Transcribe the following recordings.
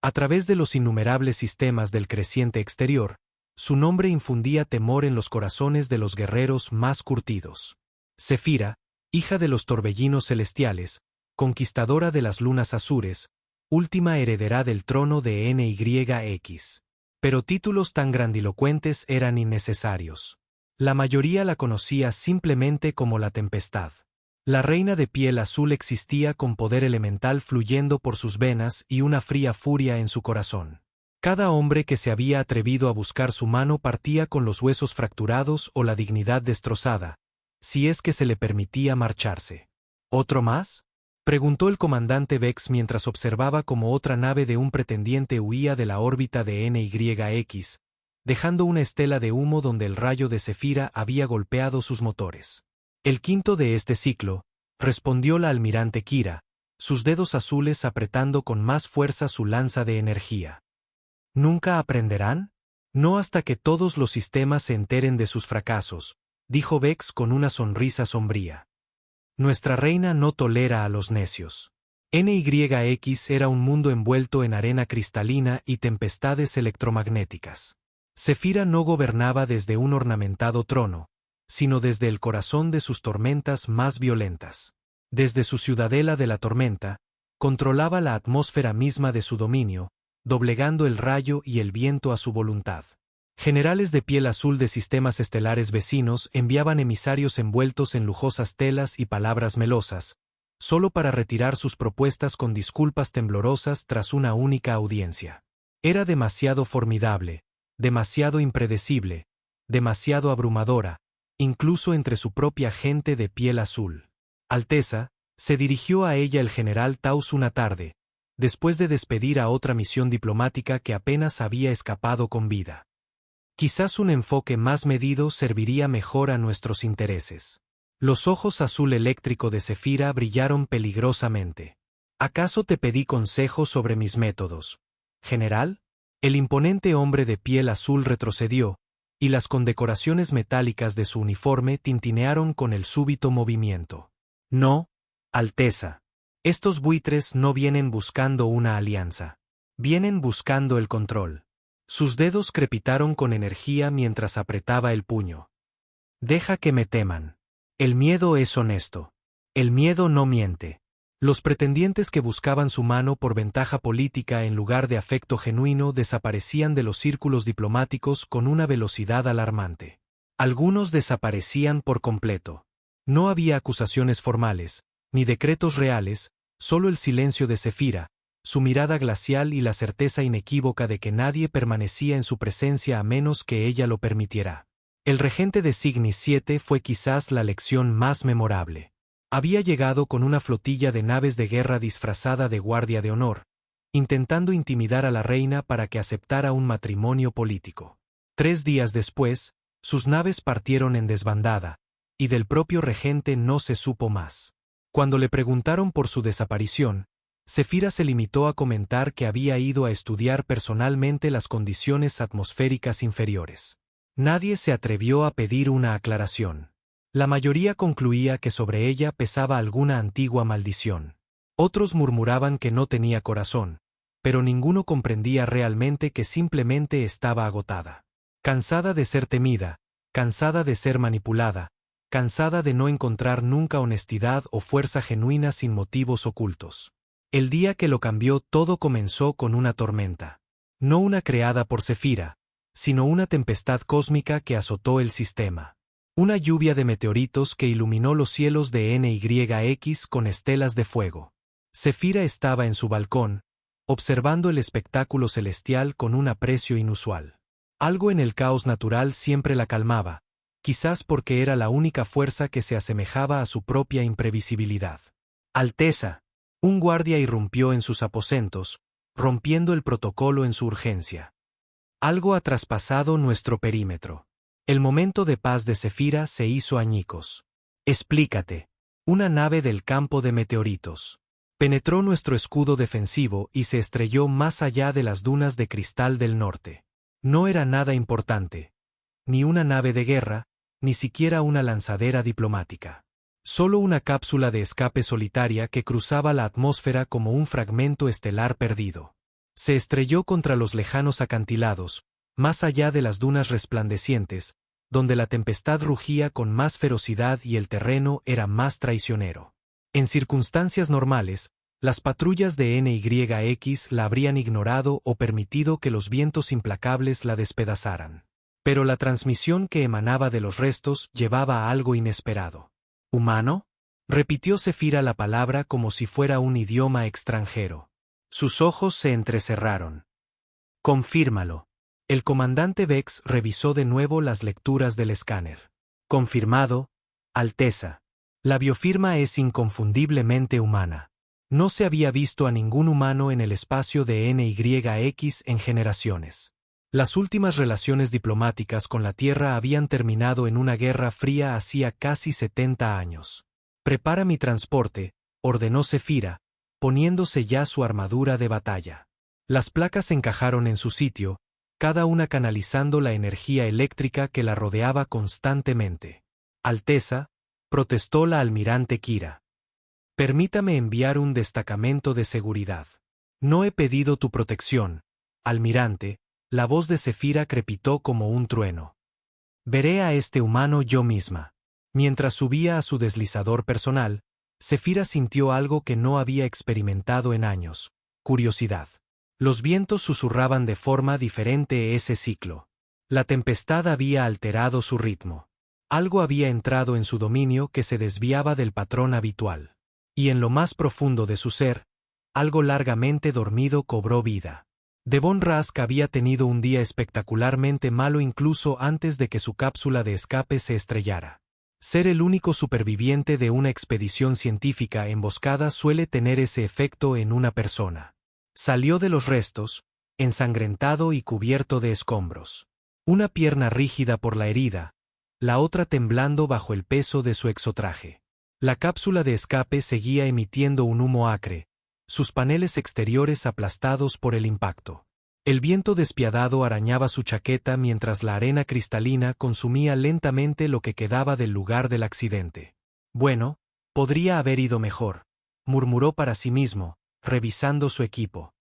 A través de los innumerables sistemas del creciente exterior, su nombre infundía temor en los corazones de los guerreros más curtidos. Zefira, hija de los torbellinos celestiales, conquistadora de las lunas azures, última heredera del trono de NYX. Pero títulos tan grandilocuentes eran innecesarios. La mayoría la conocía simplemente como la Tempestad. La reina de piel azul existía con poder elemental fluyendo por sus venas y una fría furia en su corazón. Cada hombre que se había atrevido a buscar su mano partía con los huesos fracturados o la dignidad destrozada, si es que se le permitía marcharse. ¿Otro más?, preguntó el comandante Vex mientras observaba cómo otra nave de un pretendiente huía de la órbita de NYX, dejando una estela de humo donde el rayo de Zefira había golpeado sus motores. El quinto de este ciclo, respondió la almirante Kira, sus dedos azules apretando con más fuerza su lanza de energía. ¿Nunca aprenderán? No hasta que todos los sistemas se enteren de sus fracasos, dijo Vex con una sonrisa sombría. Nuestra reina no tolera a los necios. NYX era un mundo envuelto en arena cristalina y tempestades electromagnéticas. Zefira no gobernaba desde un ornamentado trono, sino desde el corazón de sus tormentas más violentas. Desde su ciudadela de la tormenta, controlaba la atmósfera misma de su dominio, doblegando el rayo y el viento a su voluntad. Generales de piel azul de sistemas estelares vecinos enviaban emisarios envueltos en lujosas telas y palabras melosas, solo para retirar sus propuestas con disculpas temblorosas tras una única audiencia. Era demasiado formidable, demasiado impredecible, demasiado abrumadora, incluso entre su propia gente de piel azul. Alteza, se dirigió a ella el general Taus una tarde, después de despedir a otra misión diplomática que apenas había escapado con vida. Quizás un enfoque más medido serviría mejor a nuestros intereses. Los ojos azul eléctrico de Zefira brillaron peligrosamente. ¿Acaso te pedí consejo sobre mis métodos, general? El imponente hombre de piel azul retrocedió, y las condecoraciones metálicas de su uniforme tintinearon con el súbito movimiento. No, Alteza. Estos buitres no vienen buscando una alianza. Vienen buscando el control. Sus dedos crepitaron con energía mientras apretaba el puño. Deja que me teman. El miedo es honesto. El miedo no miente. Los pretendientes que buscaban su mano por ventaja política en lugar de afecto genuino desaparecían de los círculos diplomáticos con una velocidad alarmante. Algunos desaparecían por completo. No había acusaciones formales, ni decretos reales, solo el silencio de Zefira, su mirada glacial y la certeza inequívoca de que nadie permanecía en su presencia a menos que ella lo permitiera. El regente de Cygnus 7 fue quizás la lección más memorable. Había llegado con una flotilla de naves de guerra disfrazada de guardia de honor, intentando intimidar a la reina para que aceptara un matrimonio político. 3 días después, sus naves partieron en desbandada, y del propio regente no se supo más. Cuando le preguntaron por su desaparición, Zefira se limitó a comentar que había ido a estudiar personalmente las condiciones atmosféricas inferiores. Nadie se atrevió a pedir una aclaración. La mayoría concluía que sobre ella pesaba alguna antigua maldición. Otros murmuraban que no tenía corazón, pero ninguno comprendía realmente que simplemente estaba agotada. Cansada de ser temida, cansada de ser manipulada, cansada de no encontrar nunca honestidad o fuerza genuina sin motivos ocultos. El día que lo cambió todo comenzó con una tormenta. No una creada por Zefira, sino una tempestad cósmica que azotó el sistema. Una lluvia de meteoritos que iluminó los cielos de NYX con estelas de fuego. Zefira estaba en su balcón, observando el espectáculo celestial con un aprecio inusual. Algo en el caos natural siempre la calmaba, quizás porque era la única fuerza que se asemejaba a su propia imprevisibilidad. Alteza. Un guardia irrumpió en sus aposentos, rompiendo el protocolo en su urgencia. Algo ha traspasado nuestro perímetro. El momento de paz de Zefira se hizo añicos. Explícate. Una nave del campo de meteoritos. Penetró nuestro escudo defensivo y se estrelló más allá de las dunas de cristal del norte. No era nada importante. Ni una nave de guerra, ni siquiera una lanzadera diplomática. Solo una cápsula de escape solitaria que cruzaba la atmósfera como un fragmento estelar perdido. Se estrelló contra los lejanos acantilados, más allá de las dunas resplandecientes, donde la tempestad rugía con más ferocidad y el terreno era más traicionero. En circunstancias normales, las patrullas de NYX la habrían ignorado o permitido que los vientos implacables la despedazaran. Pero la transmisión que emanaba de los restos llevaba a algo inesperado. ¿Humano? Repitió Zefira la palabra como si fuera un idioma extranjero. Sus ojos se entrecerraron. Confírmalo. El comandante Vex revisó de nuevo las lecturas del escáner. Confirmado, Alteza. La biofirma es inconfundiblemente humana. No se había visto a ningún humano en el espacio de NYX en generaciones. Las últimas relaciones diplomáticas con la Tierra habían terminado en una guerra fría hacía casi 70 años. Prepara mi transporte, ordenó Zefira, poniéndose ya su armadura de batalla. Las placas encajaron en su sitio, cada una canalizando la energía eléctrica que la rodeaba constantemente. Alteza, protestó la almirante Kira. Permítame enviar un destacamento de seguridad. No he pedido tu protección, almirante, la voz de Zefira crepitó como un trueno. Veré a este humano yo misma. Mientras subía a su deslizador personal, Zefira sintió algo que no había experimentado en años: curiosidad. Los vientos susurraban de forma diferente ese ciclo. La tempestad había alterado su ritmo. Algo había entrado en su dominio que se desviaba del patrón habitual. Y en lo más profundo de su ser, algo largamente dormido cobró vida. Devon Rask había tenido un día espectacularmente malo incluso antes de que su cápsula de escape se estrellara. Ser el único superviviente de una expedición científica emboscada suele tener ese efecto en una persona. Salió de los restos, ensangrentado y cubierto de escombros. Una pierna rígida por la herida, la otra temblando bajo el peso de su exotraje. La cápsula de escape seguía emitiendo un humo acre, sus paneles exteriores aplastados por el impacto. El viento despiadado arañaba su chaqueta mientras la arena cristalina consumía lentamente lo que quedaba del lugar del accidente. Bueno, podría haber ido mejor, murmuró para sí mismo, revisando su equipo.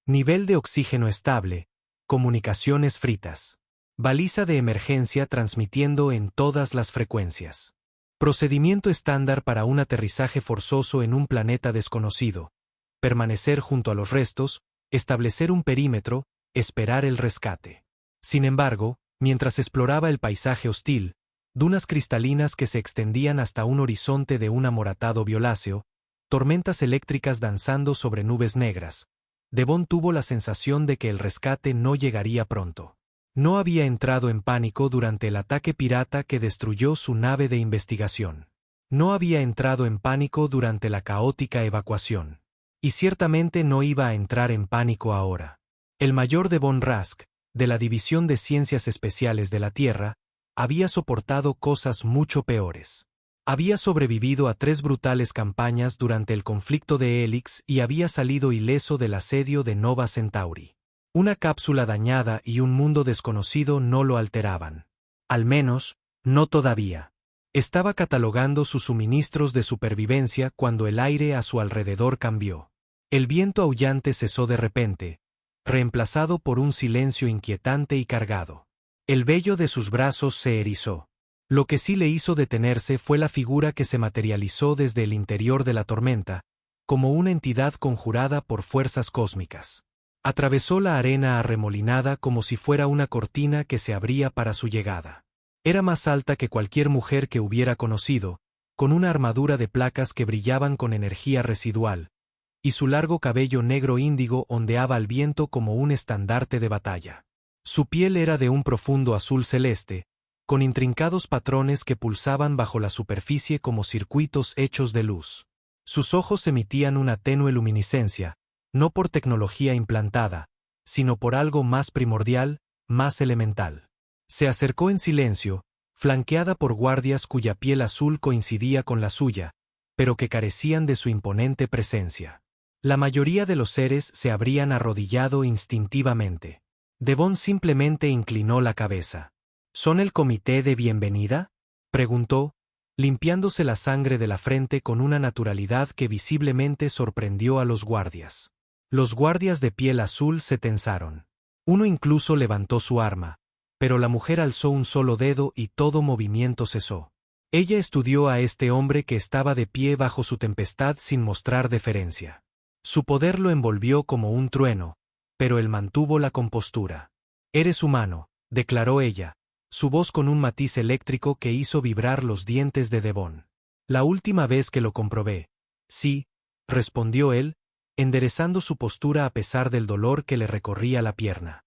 Nivel de oxígeno estable, comunicaciones fritas. Baliza de emergencia transmitiendo en todas las frecuencias. Procedimiento estándar para un aterrizaje forzoso en un planeta desconocido. Permanecer junto a los restos, establecer un perímetro, esperar el rescate. Sin embargo, mientras exploraba el paisaje hostil, dunas cristalinas que se extendían hasta un horizonte de un amoratado violáceo, tormentas eléctricas danzando sobre nubes negras, Devon tuvo la sensación de que el rescate no llegaría pronto. No había entrado en pánico durante el ataque pirata que destruyó su nave de investigación. No había entrado en pánico durante la caótica evacuación. Y ciertamente no iba a entrar en pánico ahora. El mayor Devon Rask, de la División de Ciencias Especiales de la Tierra, había soportado cosas mucho peores. Había sobrevivido a 3 brutales campañas durante el conflicto de Helix y había salido ileso del asedio de Nova Centauri. Una cápsula dañada y un mundo desconocido no lo alteraban. Al menos, no todavía. Estaba catalogando sus suministros de supervivencia cuando el aire a su alrededor cambió. El viento aullante cesó de repente, reemplazado por un silencio inquietante y cargado. El vello de sus brazos se erizó. Lo que sí le hizo detenerse fue la figura que se materializó desde el interior de la tormenta, como una entidad conjurada por fuerzas cósmicas. Atravesó la arena arremolinada como si fuera una cortina que se abría para su llegada. Era más alta que cualquier mujer que hubiera conocido, con una armadura de placas que brillaban con energía residual, y su largo cabello negro índigo ondeaba al viento como un estandarte de batalla. Su piel era de un profundo azul celeste, con intrincados patrones que pulsaban bajo la superficie como circuitos hechos de luz. Sus ojos emitían una tenue luminiscencia, no por tecnología implantada, sino por algo más primordial, más elemental. Se acercó en silencio, flanqueada por guardias cuya piel azul coincidía con la suya, pero que carecían de su imponente presencia. La mayoría de los seres se habrían arrodillado instintivamente. Devon simplemente inclinó la cabeza. ¿Son el comité de bienvenida?, preguntó, limpiándose la sangre de la frente con una naturalidad que visiblemente sorprendió a los guardias. Los guardias de piel azul se tensaron. Uno incluso levantó su arma, pero la mujer alzó un solo dedo y todo movimiento cesó. Ella estudió a este hombre que estaba de pie bajo su tempestad sin mostrar deferencia. Su poder lo envolvió como un trueno, pero él mantuvo la compostura. «Eres humano», declaró ella, su voz con un matiz eléctrico que hizo vibrar los dientes de Devon. «La última vez que lo comprobé». «Sí», respondió él, enderezando su postura a pesar del dolor que le recorría la pierna.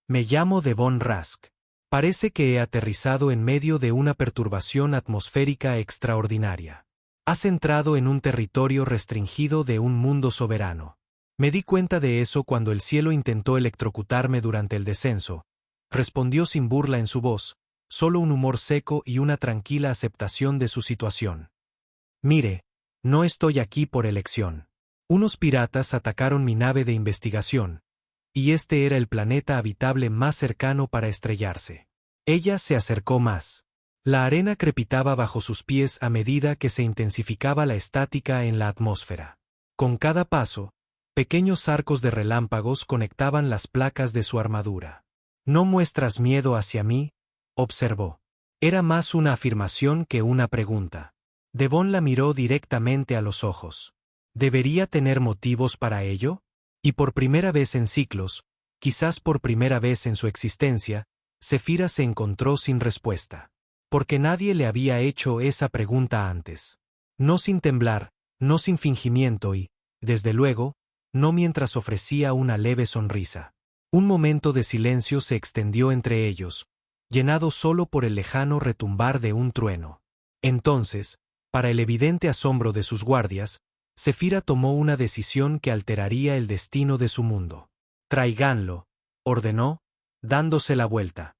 «Me llamo Devon Rask. Parece que he aterrizado en medio de una perturbación atmosférica extraordinaria. Has entrado en un territorio restringido de un mundo soberano. Me di cuenta de eso cuando el cielo intentó electrocutarme durante el descenso», respondió sin burla en su voz, solo un humor seco y una tranquila aceptación de su situación. «Mire, no estoy aquí por elección. Unos piratas atacaron mi nave de investigación, y este era el planeta habitable más cercano para estrellarse». Ella se acercó más. La arena crepitaba bajo sus pies a medida que se intensificaba la estática en la atmósfera. Con cada paso, pequeños arcos de relámpagos conectaban las placas de su armadura. «No muestras miedo hacia mí», observó. Era más una afirmación que una pregunta. Devon la miró directamente a los ojos. ¿Debería tener motivos para ello? Y por primera vez en ciclos, quizás por primera vez en su existencia, Zefira se encontró sin respuesta. Porque nadie le había hecho esa pregunta antes. No sin temblar, no sin fingimiento y, desde luego, no mientras ofrecía una leve sonrisa. Un momento de silencio se extendió entre ellos, llenado solo por el lejano retumbar de un trueno. Entonces, para el evidente asombro de sus guardias, Zefira tomó una decisión que alteraría el destino de su mundo. «Tráiganlo», ordenó, dándose la vuelta.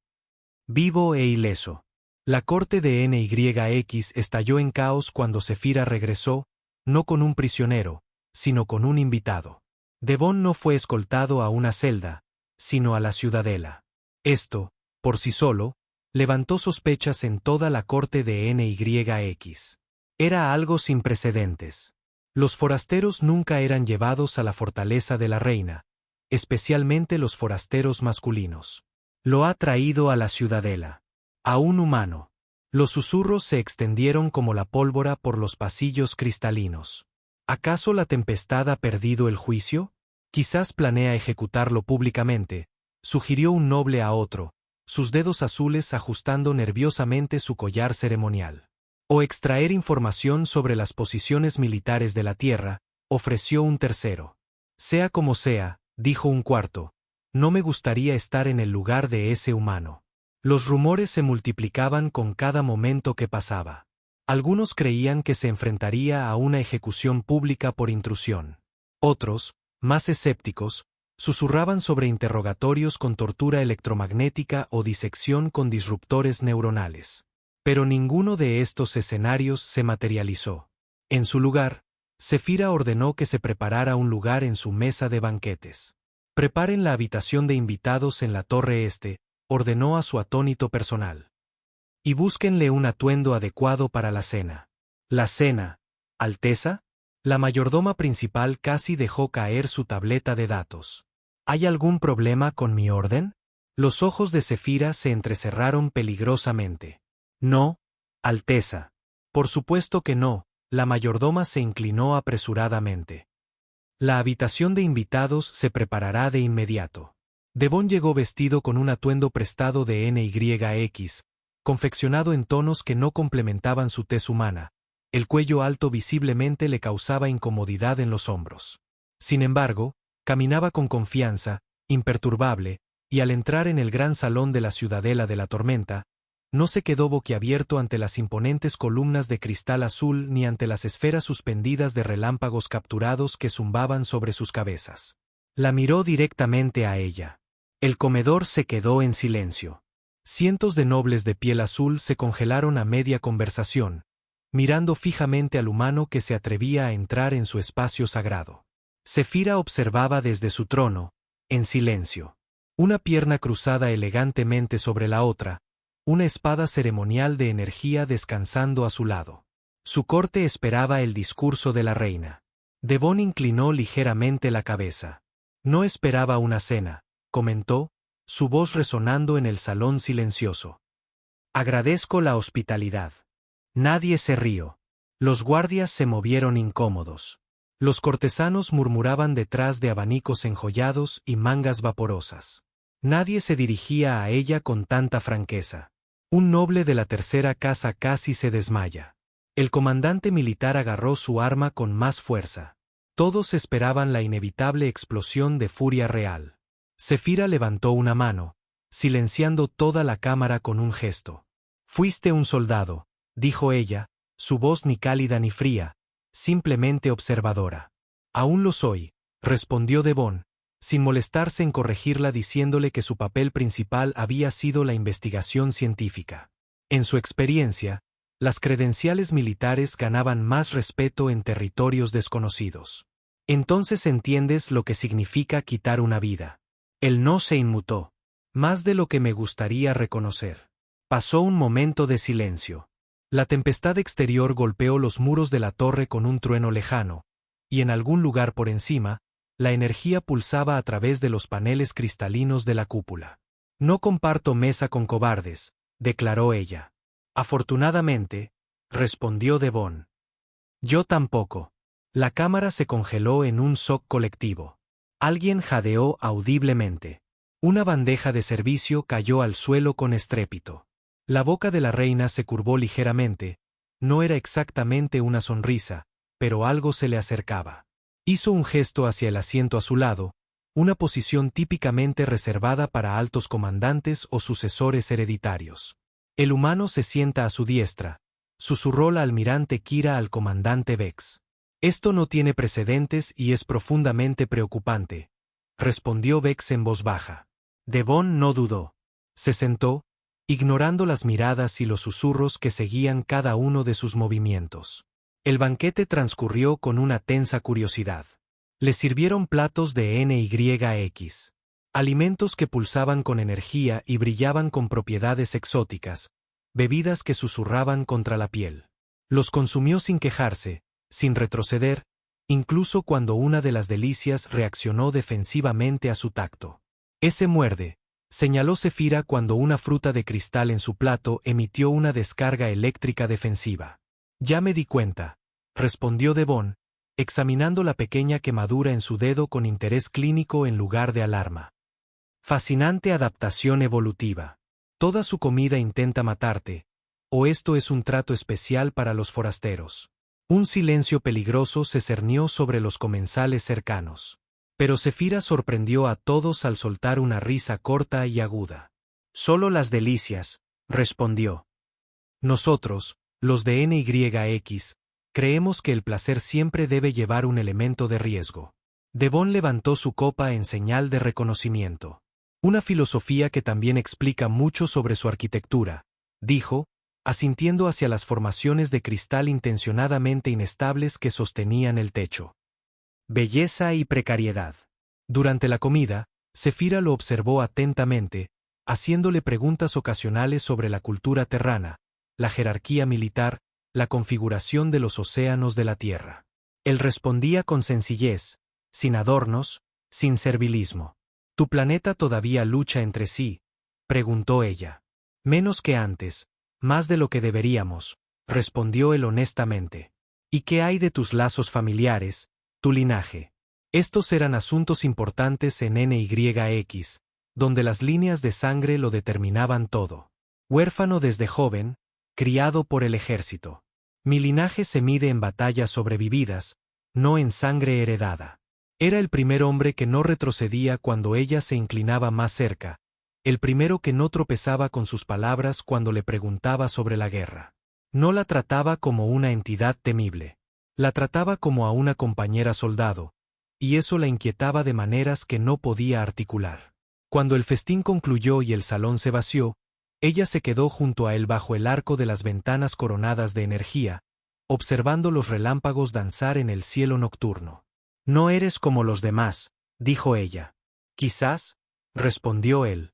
Vivo e ileso. La corte de NYX estalló en caos cuando Zefira regresó, no con un prisionero, sino con un invitado. Devon no fue escoltado a una celda, sino a la ciudadela. Esto, por sí solo, levantó sospechas en toda la corte de NYX. Era algo sin precedentes. Los forasteros nunca eran llevados a la fortaleza de la reina, especialmente los forasteros masculinos. Lo ha traído a la ciudadela. A un humano. Los susurros se extendieron como la pólvora por los pasillos cristalinos. ¿Acaso la tempestad ha perdido el juicio? Quizás planea ejecutarlo públicamente, sugirió un noble a otro, sus dedos azules ajustando nerviosamente su collar ceremonial. O extraer información sobre las posiciones militares de la Tierra, ofreció un tercero. Sea como sea, dijo un cuarto, no me gustaría estar en el lugar de ese humano. Los rumores se multiplicaban con cada momento que pasaba. Algunos creían que se enfrentaría a una ejecución pública por intrusión. Otros, más escépticos, susurraban sobre interrogatorios con tortura electromagnética o disección con disruptores neuronales. Pero ninguno de estos escenarios se materializó. En su lugar, Zefira ordenó que se preparara un lugar en su mesa de banquetes. «Preparen la habitación de invitados en la torre este», ordenó a su atónito personal. «Y búsquenle un atuendo adecuado para la cena». «¿La cena, Alteza?» La mayordoma principal casi dejó caer su tableta de datos. ¿Hay algún problema con mi orden? Los ojos de Zefira se entrecerraron peligrosamente. «No, Alteza». «Por supuesto que no», la mayordoma se inclinó apresuradamente. «La habitación de invitados se preparará de inmediato». Devon llegó vestido con un atuendo prestado de NYX, confeccionado en tonos que no complementaban su tez humana. El cuello alto visiblemente le causaba incomodidad en los hombros. Sin embargo, caminaba con confianza, imperturbable, y al entrar en el gran salón de la Ciudadela de la Tormenta, no se quedó boquiabierto ante las imponentes columnas de cristal azul ni ante las esferas suspendidas de relámpagos capturados que zumbaban sobre sus cabezas. La miró directamente a ella. El comedor se quedó en silencio. Cientos de nobles de piel azul se congelaron a media conversación, mirando fijamente al humano que se atrevía a entrar en su espacio sagrado. Zefira observaba desde su trono, en silencio. Una pierna cruzada elegantemente sobre la otra, una espada ceremonial de energía descansando a su lado. Su corte esperaba el discurso de la reina. Devon inclinó ligeramente la cabeza. No esperaba una cena, comentó, su voz resonando en el salón silencioso. Agradezco la hospitalidad. Nadie se rió. Los guardias se movieron incómodos. Los cortesanos murmuraban detrás de abanicos enjollados y mangas vaporosas. Nadie se dirigía a ella con tanta franqueza. Un noble de la tercera casa casi se desmaya. El comandante militar agarró su arma con más fuerza. Todos esperaban la inevitable explosión de furia real. Zefira levantó una mano, silenciando toda la cámara con un gesto. Fuiste un soldado, dijo ella, su voz ni cálida ni fría, simplemente observadora. Aún lo soy, respondió Devon, sin molestarse en corregirla diciéndole que su papel principal había sido la investigación científica. En su experiencia, las credenciales militares ganaban más respeto en territorios desconocidos. Entonces entiendes lo que significa quitar una vida. Él no se inmutó. Más de lo que me gustaría reconocer. Pasó un momento de silencio. La tempestad exterior golpeó los muros de la torre con un trueno lejano, y en algún lugar por encima, la energía pulsaba a través de los paneles cristalinos de la cúpula. No comparto mesa con cobardes, declaró ella. Afortunadamente, respondió Devon. Yo tampoco. La cámara se congeló en un shock colectivo. Alguien jadeó audiblemente. Una bandeja de servicio cayó al suelo con estrépito. La boca de la reina se curvó ligeramente, no era exactamente una sonrisa, pero algo se le acercaba. Hizo un gesto hacia el asiento a su lado, una posición típicamente reservada para altos comandantes o sucesores hereditarios. El humano se sienta a su diestra, susurró la almirante Kira al comandante Vex. Esto no tiene precedentes y es profundamente preocupante, respondió Vex en voz baja. Devon no dudó. Se sentó, ignorando las miradas y los susurros que seguían cada uno de sus movimientos. El banquete transcurrió con una tensa curiosidad. Le sirvieron platos de NYX. Alimentos que pulsaban con energía y brillaban con propiedades exóticas, bebidas que susurraban contra la piel. Los consumió sin quejarse, sin retroceder, incluso cuando una de las delicias reaccionó defensivamente a su tacto. Ese muerde, señaló Zefira cuando una fruta de cristal en su plato emitió una descarga eléctrica defensiva. Ya me di cuenta, respondió Devon, examinando la pequeña quemadura en su dedo con interés clínico en lugar de alarma. Fascinante adaptación evolutiva. Toda su comida intenta matarte, o esto es un trato especial para los forasteros. Un silencio peligroso se cernió sobre los comensales cercanos. Pero Zefira sorprendió a todos al soltar una risa corta y aguda. Solo las delicias, respondió. Nosotros, los de NYX, creemos que el placer siempre debe llevar un elemento de riesgo. Devon levantó su copa en señal de reconocimiento. Una filosofía que también explica mucho sobre su arquitectura, dijo, asintiendo hacia las formaciones de cristal intencionadamente inestables que sostenían el techo. Belleza y precariedad. Durante la comida, Zefira lo observó atentamente, haciéndole preguntas ocasionales sobre la cultura terrana, la jerarquía militar, la configuración de los océanos de la Tierra. Él respondía con sencillez, sin adornos, sin servilismo. ¿Tu planeta todavía lucha entre sí?, preguntó ella. Menos que antes, más de lo que deberíamos, respondió él honestamente. ¿Y qué hay de tus lazos familiares, tu linaje? Estos eran asuntos importantes en NYX, donde las líneas de sangre lo determinaban todo. Huérfano desde joven, criado por el ejército. Mi linaje se mide en batallas sobrevividas, no en sangre heredada. Era el primer hombre que no retrocedía cuando ella se inclinaba más cerca, el primero que no tropezaba con sus palabras cuando le preguntaba sobre la guerra. No la trataba como una entidad temible. La trataba como a una compañera soldado, y eso la inquietaba de maneras que no podía articular. Cuando el festín concluyó y el salón se vació, ella se quedó junto a él bajo el arco de las ventanas coronadas de energía, observando los relámpagos danzar en el cielo nocturno. No eres como los demás, dijo ella. Quizás, respondió él.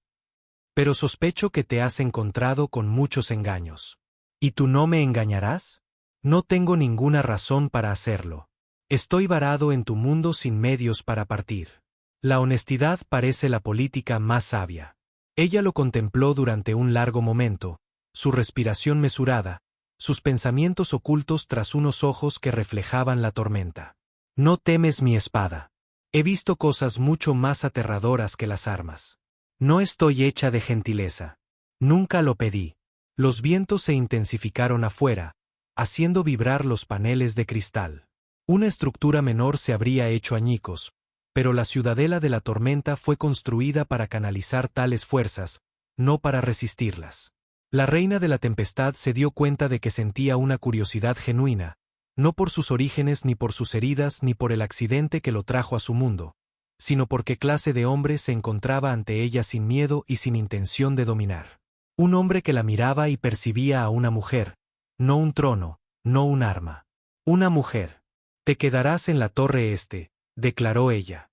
Pero sospecho que te has encontrado con muchos engaños. ¿Y tú no me engañarás? No tengo ninguna razón para hacerlo. Estoy varado en tu mundo sin medios para partir. La honestidad parece la política más sabia. Ella lo contempló durante un largo momento, su respiración mesurada, sus pensamientos ocultos tras unos ojos que reflejaban la tormenta. No temes mi espada. He visto cosas mucho más aterradoras que las armas. No estoy hecha de gentileza. Nunca lo pedí. Los vientos se intensificaron afuera, haciendo vibrar los paneles de cristal. Una estructura menor se habría hecho añicos, pero la ciudadela de la tormenta fue construida para canalizar tales fuerzas, no para resistirlas. La reina de la tempestad se dio cuenta de que sentía una curiosidad genuina, no por sus orígenes ni por sus heridas ni por el accidente que lo trajo a su mundo, sino por qué clase de hombre se encontraba ante ella sin miedo y sin intención de dominar. Un hombre que la miraba y percibía a una mujer, no un trono, no un arma. Una mujer. Te quedarás en la torre este, declaró ella.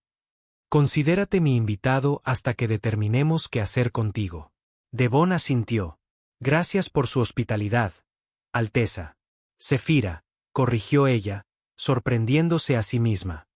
Considérate mi invitado hasta que determinemos qué hacer contigo. Devon asintió. Gracias por su hospitalidad, Alteza. Zefira, corrigió ella, sorprendiéndose a sí misma.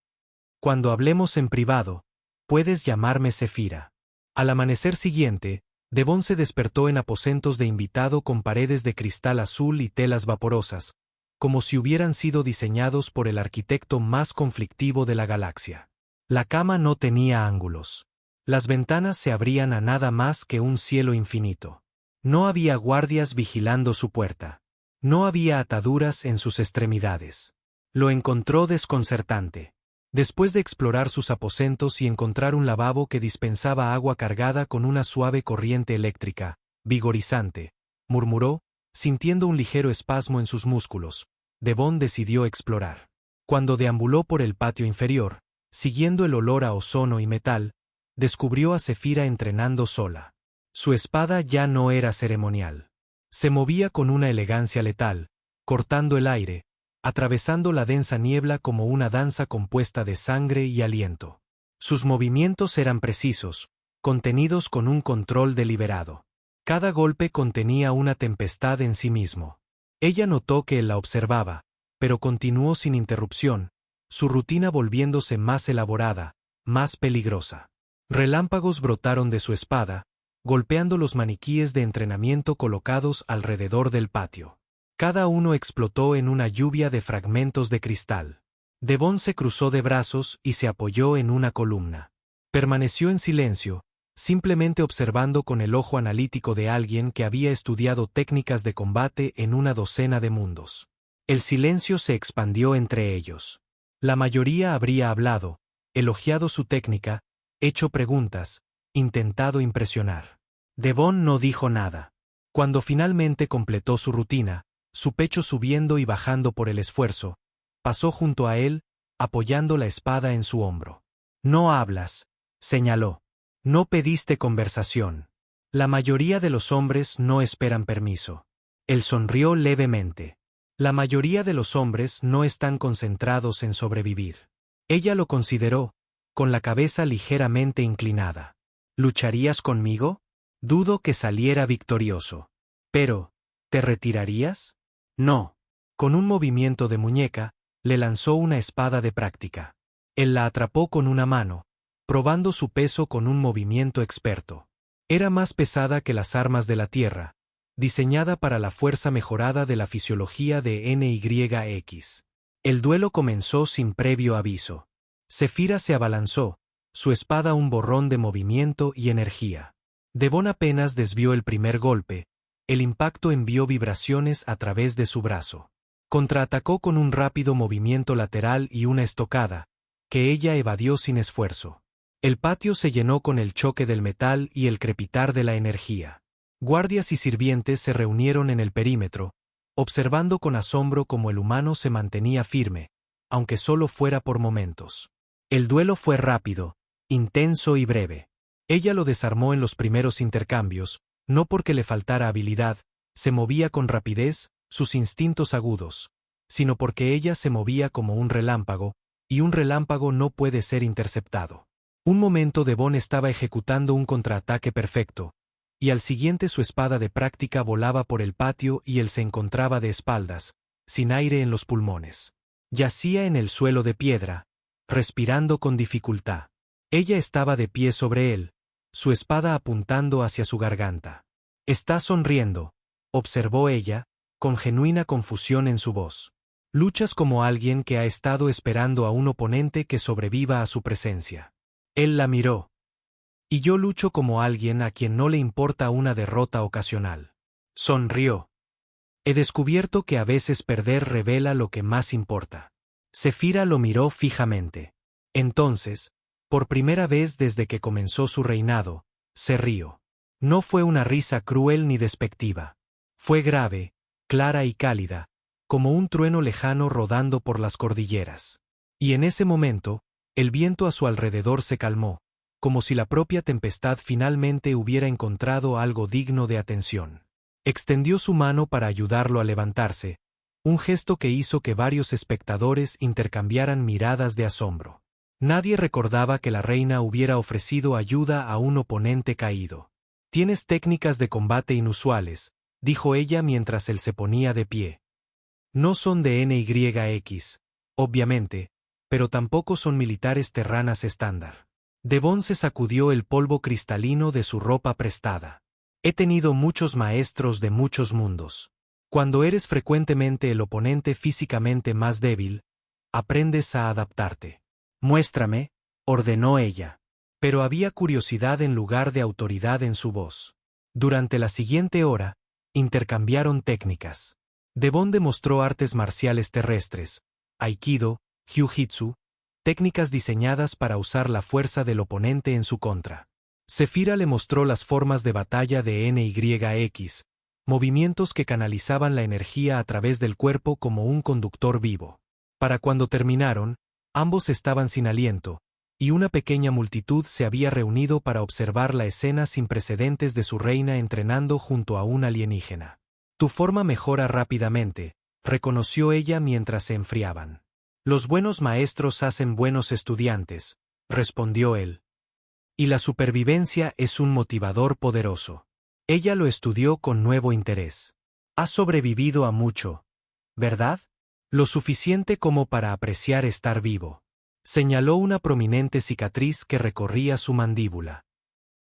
Cuando hablemos en privado, puedes llamarme Zefira. Al amanecer siguiente, Devon se despertó en aposentos de invitado con paredes de cristal azul y telas vaporosas, como si hubieran sido diseñados por el arquitecto más conflictivo de la galaxia. La cama no tenía ángulos. Las ventanas se abrían a nada más que un cielo infinito. No había guardias vigilando su puerta. No había ataduras en sus extremidades. Lo encontró desconcertante. Después de explorar sus aposentos y encontrar un lavabo que dispensaba agua cargada con una suave corriente eléctrica, vigorizante, murmuró, sintiendo un ligero espasmo en sus músculos. Devon decidió explorar. Cuando deambuló por el patio inferior, siguiendo el olor a ozono y metal, descubrió a Zefira entrenando sola. Su espada ya no era ceremonial. Se movía con una elegancia letal, cortando el aire, atravesando la densa niebla como una danza compuesta de sangre y aliento. Sus movimientos eran precisos, contenidos con un control deliberado. Cada golpe contenía una tempestad en sí mismo. Ella notó que él la observaba, pero continuó sin interrupción, su rutina volviéndose más elaborada, más peligrosa. Relámpagos brotaron de su espada, golpeando los maniquíes de entrenamiento colocados alrededor del patio. Cada uno explotó en una lluvia de fragmentos de cristal. Devon se cruzó de brazos y se apoyó en una columna. Permaneció en silencio, simplemente observando con el ojo analítico de alguien que había estudiado técnicas de combate en una docena de mundos. El silencio se expandió entre ellos. La mayoría habría hablado, elogiado su técnica, hecho preguntas, intentado impresionar. Devon no dijo nada. Cuando finalmente completó su rutina, su pecho subiendo y bajando por el esfuerzo, pasó junto a él, apoyando la espada en su hombro. No hablas, señaló. No pediste conversación. La mayoría de los hombres no esperan permiso. Él sonrió levemente. La mayoría de los hombres no están concentrados en sobrevivir. Ella lo consideró, con la cabeza ligeramente inclinada. ¿Lucharías conmigo? Dudo que saliera victorioso. Pero, ¿te retirarías? No. Con un movimiento de muñeca, le lanzó una espada de práctica. Él la atrapó con una mano, probando su peso con un movimiento experto. Era más pesada que las armas de la Tierra, diseñada para la fuerza mejorada de la fisiología de NYX. El duelo comenzó sin previo aviso. Zefira se abalanzó, su espada un borrón de movimiento y energía. Devon apenas desvió el primer golpe, el impacto envió vibraciones a través de su brazo. Contraatacó con un rápido movimiento lateral y una estocada, que ella evadió sin esfuerzo. El patio se llenó con el choque del metal y el crepitar de la energía. Guardias y sirvientes se reunieron en el perímetro, observando con asombro cómo el humano se mantenía firme, aunque solo fuera por momentos. El duelo fue rápido, intenso y breve. Ella lo desarmó en los primeros intercambios, no porque le faltara habilidad, se movía con rapidez, sus instintos agudos, sino porque ella se movía como un relámpago, y un relámpago no puede ser interceptado. Un momento Devon estaba ejecutando un contraataque perfecto, y al siguiente su espada de práctica volaba por el patio y él se encontraba de espaldas, sin aire en los pulmones. Yacía en el suelo de piedra, respirando con dificultad. Ella estaba de pie sobre él, su espada apuntando hacia su garganta. «Está sonriendo», observó ella, con genuina confusión en su voz. «Luchas como alguien que ha estado esperando a un oponente que sobreviva a su presencia». Él la miró. «Y yo lucho como alguien a quien no le importa una derrota ocasional». Sonrió. «He descubierto que a veces perder revela lo que más importa». Zefira lo miró fijamente. Entonces, por primera vez desde que comenzó su reinado, se rió. No fue una risa cruel ni despectiva. Fue grave, clara y cálida, como un trueno lejano rodando por las cordilleras. Y en ese momento, el viento a su alrededor se calmó, como si la propia tempestad finalmente hubiera encontrado algo digno de atención. Extendió su mano para ayudarlo a levantarse, un gesto que hizo que varios espectadores intercambiaran miradas de asombro. Nadie recordaba que la reina hubiera ofrecido ayuda a un oponente caído. «Tienes técnicas de combate inusuales», dijo ella mientras él se ponía de pie. «No son de NYX, obviamente, pero tampoco son militares terranas estándar». Devon se sacudió el polvo cristalino de su ropa prestada. «He tenido muchos maestros de muchos mundos. Cuando eres frecuentemente el oponente físicamente más débil, aprendes a adaptarte». «Muéstrame», ordenó ella. Pero había curiosidad en lugar de autoridad en su voz. Durante la siguiente hora, intercambiaron técnicas. Devon demostró artes marciales terrestres, aikido, jiu-jitsu, técnicas diseñadas para usar la fuerza del oponente en su contra. Zefira le mostró las formas de batalla de NYX, movimientos que canalizaban la energía a través del cuerpo como un conductor vivo. Para cuando terminaron, ambos estaban sin aliento, y una pequeña multitud se había reunido para observar la escena sin precedentes de su reina entrenando junto a un alienígena. «Tu forma mejora rápidamente», reconoció ella mientras se enfriaban. «Los buenos maestros hacen buenos estudiantes», respondió él. «Y la supervivencia es un motivador poderoso». Ella lo estudió con nuevo interés. «Has sobrevivido a mucho, ¿verdad? Lo suficiente como para apreciar estar vivo». Señaló una prominente cicatriz que recorría su mandíbula.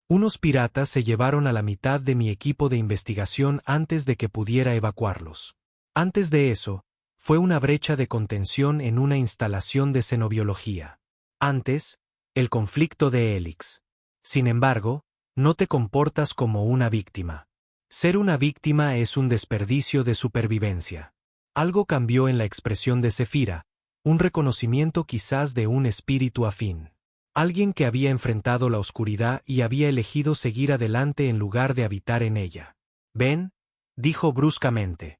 «Unos piratas se llevaron a la mitad de mi equipo de investigación antes de que pudiera evacuarlos. Antes de eso, fue una brecha de contención en una instalación de xenobiología. Antes, el conflicto de Helix. Sin embargo, no te comportas como una víctima. Ser una víctima es un desperdicio de supervivencia». Algo cambió en la expresión de Zefira, un reconocimiento quizás de un espíritu afín. Alguien que había enfrentado la oscuridad y había elegido seguir adelante en lugar de habitar en ella. «Ven», dijo bruscamente.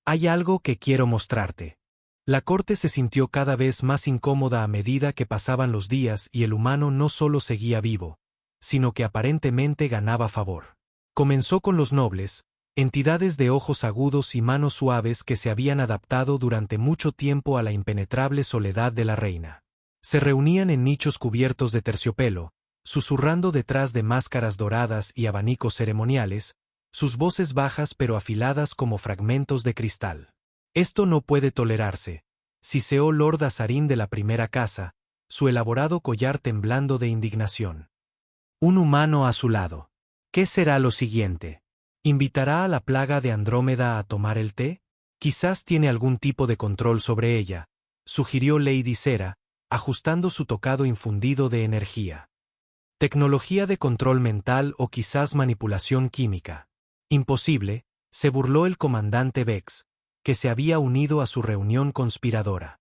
«Hay algo que quiero mostrarte». La corte se sintió cada vez más incómoda a medida que pasaban los días y el humano no solo seguía vivo, sino que aparentemente ganaba favor. Comenzó con los nobles, entidades de ojos agudos y manos suaves que se habían adaptado durante mucho tiempo a la impenetrable soledad de la reina. Se reunían en nichos cubiertos de terciopelo, susurrando detrás de máscaras doradas y abanicos ceremoniales, sus voces bajas pero afiladas como fragmentos de cristal. «Esto no puede tolerarse», siseó Lord Azarín de la primera casa, su elaborado collar temblando de indignación. Un humano a su lado. ¿Qué será lo siguiente? ¿Invitará a la plaga de Andrómeda a tomar el té? Quizás tiene algún tipo de control sobre ella, sugirió Lady Sera, ajustando su tocado infundido de energía. Tecnología de control mental o quizás manipulación química. Imposible, se burló el comandante Vex, que se había unido a su reunión conspiradora.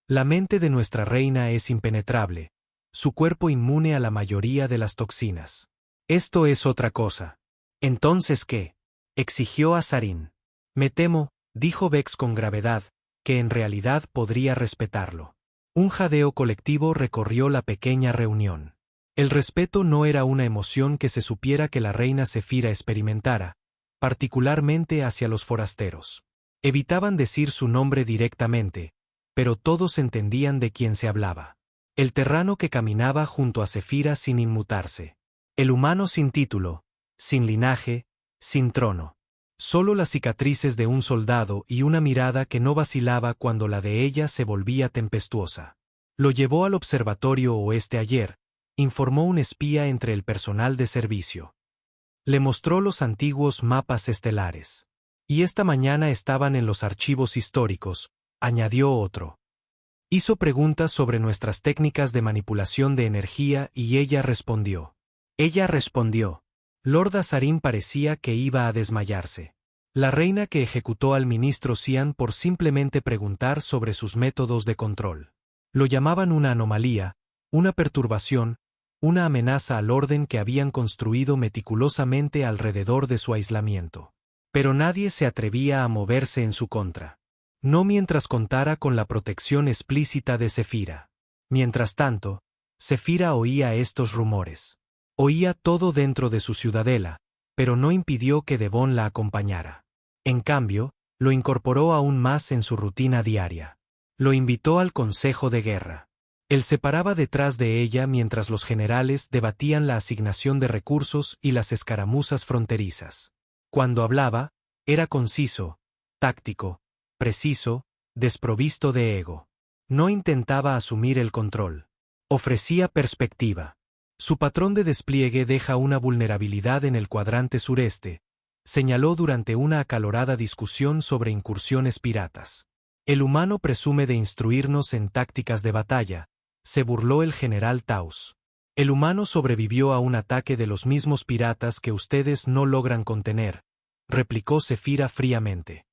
La mente de nuestra reina es impenetrable, su cuerpo inmune a la mayoría de las toxinas. Esto es otra cosa. ¿Entonces qué?, exigió Azarín. Me temo, dijo Vex con gravedad, que en realidad podría respetarlo. Un jadeo colectivo recorrió la pequeña reunión. El respeto no era una emoción que se supiera que la reina Zefira experimentara, particularmente hacia los forasteros. Evitaban decir su nombre directamente, pero todos entendían de quién se hablaba. El terrano que caminaba junto a Zefira sin inmutarse. El humano sin título, sin linaje, sin trono. Solo las cicatrices de un soldado y una mirada que no vacilaba cuando la de ella se volvía tempestuosa. Lo llevó al observatorio oeste ayer, informó un espía entre el personal de servicio. Le mostró los antiguos mapas estelares. Y esta mañana estaban en los archivos históricos, añadió otro. Hizo preguntas sobre nuestras técnicas de manipulación de energía y ella respondió. Lord Azarín parecía que iba a desmayarse. La reina que ejecutó al ministro Cian por simplemente preguntar sobre sus métodos de control. Lo llamaban una anomalía, una perturbación, una amenaza al orden que habían construido meticulosamente alrededor de su aislamiento. Pero nadie se atrevía a moverse en su contra. No mientras contara con la protección explícita de Zefira. Mientras tanto, Zefira oía estos rumores. Oía todo dentro de su ciudadela, pero no impidió que Devon la acompañara. En cambio, lo incorporó aún más en su rutina diaria. Lo invitó al consejo de guerra. Él se paraba detrás de ella mientras los generales debatían la asignación de recursos y las escaramuzas fronterizas. Cuando hablaba, era conciso, táctico, preciso, desprovisto de ego. No intentaba asumir el control. Ofrecía perspectiva. Su patrón de despliegue deja una vulnerabilidad en el cuadrante sureste, señaló durante una acalorada discusión sobre incursiones piratas. El humano presume de instruirnos en tácticas de batalla, se burló el general Taus. El humano sobrevivió a un ataque de los mismos piratas que ustedes no logran contener, replicó Zefira fríamente.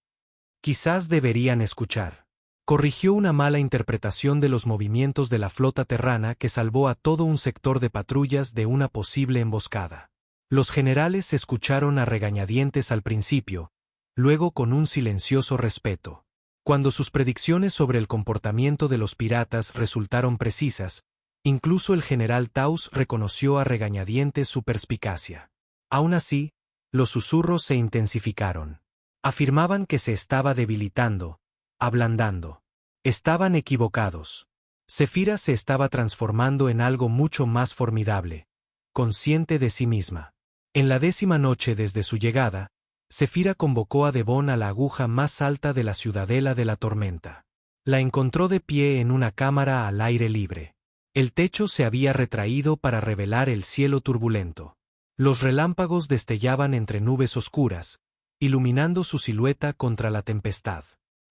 Quizás deberían escuchar. Corrigió una mala interpretación de los movimientos de la flota terrana que salvó a todo un sector de patrullas de una posible emboscada. Los generales escucharon a regañadientes al principio, luego con un silencioso respeto. Cuando sus predicciones sobre el comportamiento de los piratas resultaron precisas, incluso el general Taus reconoció a regañadientes su perspicacia. Aún así, los susurros se intensificaron. Afirmaban que se estaba debilitando, ablandando. Estaban equivocados. Zefira se estaba transformando en algo mucho más formidable, consciente de sí misma. En la 10ª noche desde su llegada, Zefira convocó a Devon a la aguja más alta de la ciudadela de la tormenta. La encontró de pie en una cámara al aire libre. El techo se había retraído para revelar el cielo turbulento. Los relámpagos destellaban entre nubes oscuras, iluminando su silueta contra la tempestad.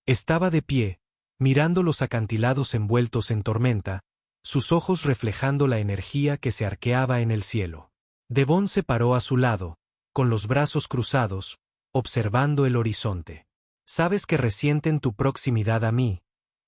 Estaba de pie, mirando los acantilados envueltos en tormenta, sus ojos reflejando la energía que se arqueaba en el cielo. Devon se paró a su lado, con los brazos cruzados, observando el horizonte. «Sabes que resienten tu proximidad a mí»,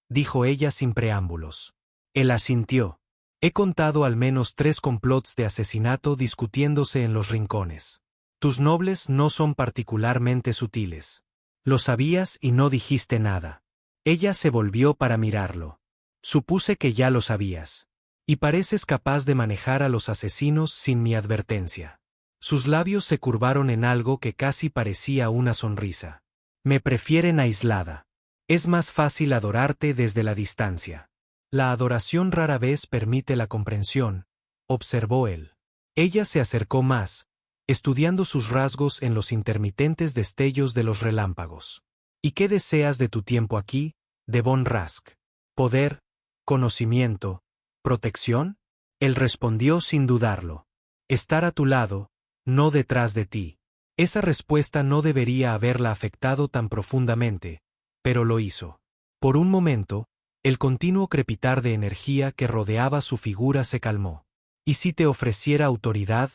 dijo ella sin preámbulos. Él asintió. «He contado al menos 3 complots de asesinato discutiéndose en los rincones. Tus nobles no son particularmente sutiles. Lo sabías y no dijiste nada». Ella se volvió para mirarlo. «Supuse que ya lo sabías. Y pareces capaz de manejar a los asesinos sin mi advertencia». Sus labios se curvaron en algo que casi parecía una sonrisa. «Me prefieren aislada. Es más fácil adorarte desde la distancia». «La adoración rara vez permite la comprensión», observó él. Ella se acercó más, estudiando sus rasgos en los intermitentes destellos de los relámpagos. «¿Y qué deseas de tu tiempo aquí, Devon Rask? ¿Poder, conocimiento, protección?» Él respondió sin dudarlo. «Estar a tu lado, no detrás de ti». Esa respuesta no debería haberla afectado tan profundamente, pero lo hizo. Por un momento, el continuo crepitar de energía que rodeaba su figura se calmó. «¿Y si te ofreciera autoridad,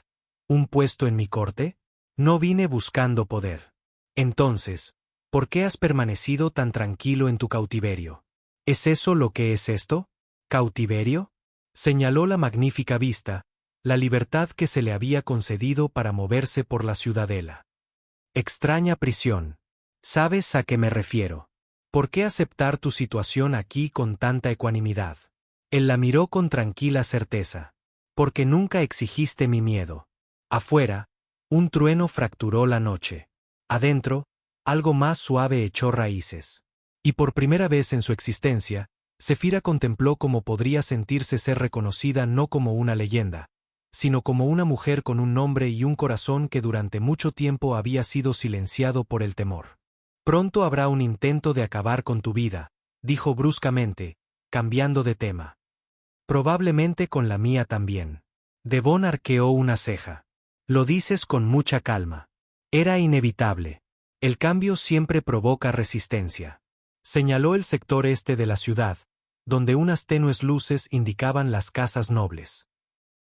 un puesto en mi corte? No vine buscando poder. Entonces, ¿por qué has permanecido tan tranquilo en tu cautiverio? ¿Es eso lo que es esto? ¿Cautiverio?», señaló la magnífica vista, la libertad que se le había concedido para moverse por la ciudadela. «Extraña prisión. ¿Sabes a qué me refiero? ¿Por qué aceptar tu situación aquí con tanta ecuanimidad?». Él la miró con tranquila certeza. «Porque nunca exigiste mi miedo». Afuera, un trueno fracturó la noche. Adentro, algo más suave echó raíces. Y por primera vez en su existencia, Zefira contempló cómo podría sentirse ser reconocida no como una leyenda, sino como una mujer con un nombre y un corazón que durante mucho tiempo había sido silenciado por el temor. Pronto habrá un intento de acabar con tu vida, dijo bruscamente, cambiando de tema. Probablemente con la mía también. Devon arqueó una ceja. Lo dices con mucha calma. Era inevitable. El cambio siempre provoca resistencia. Señaló el sector este de la ciudad, donde unas tenues luces indicaban las casas nobles.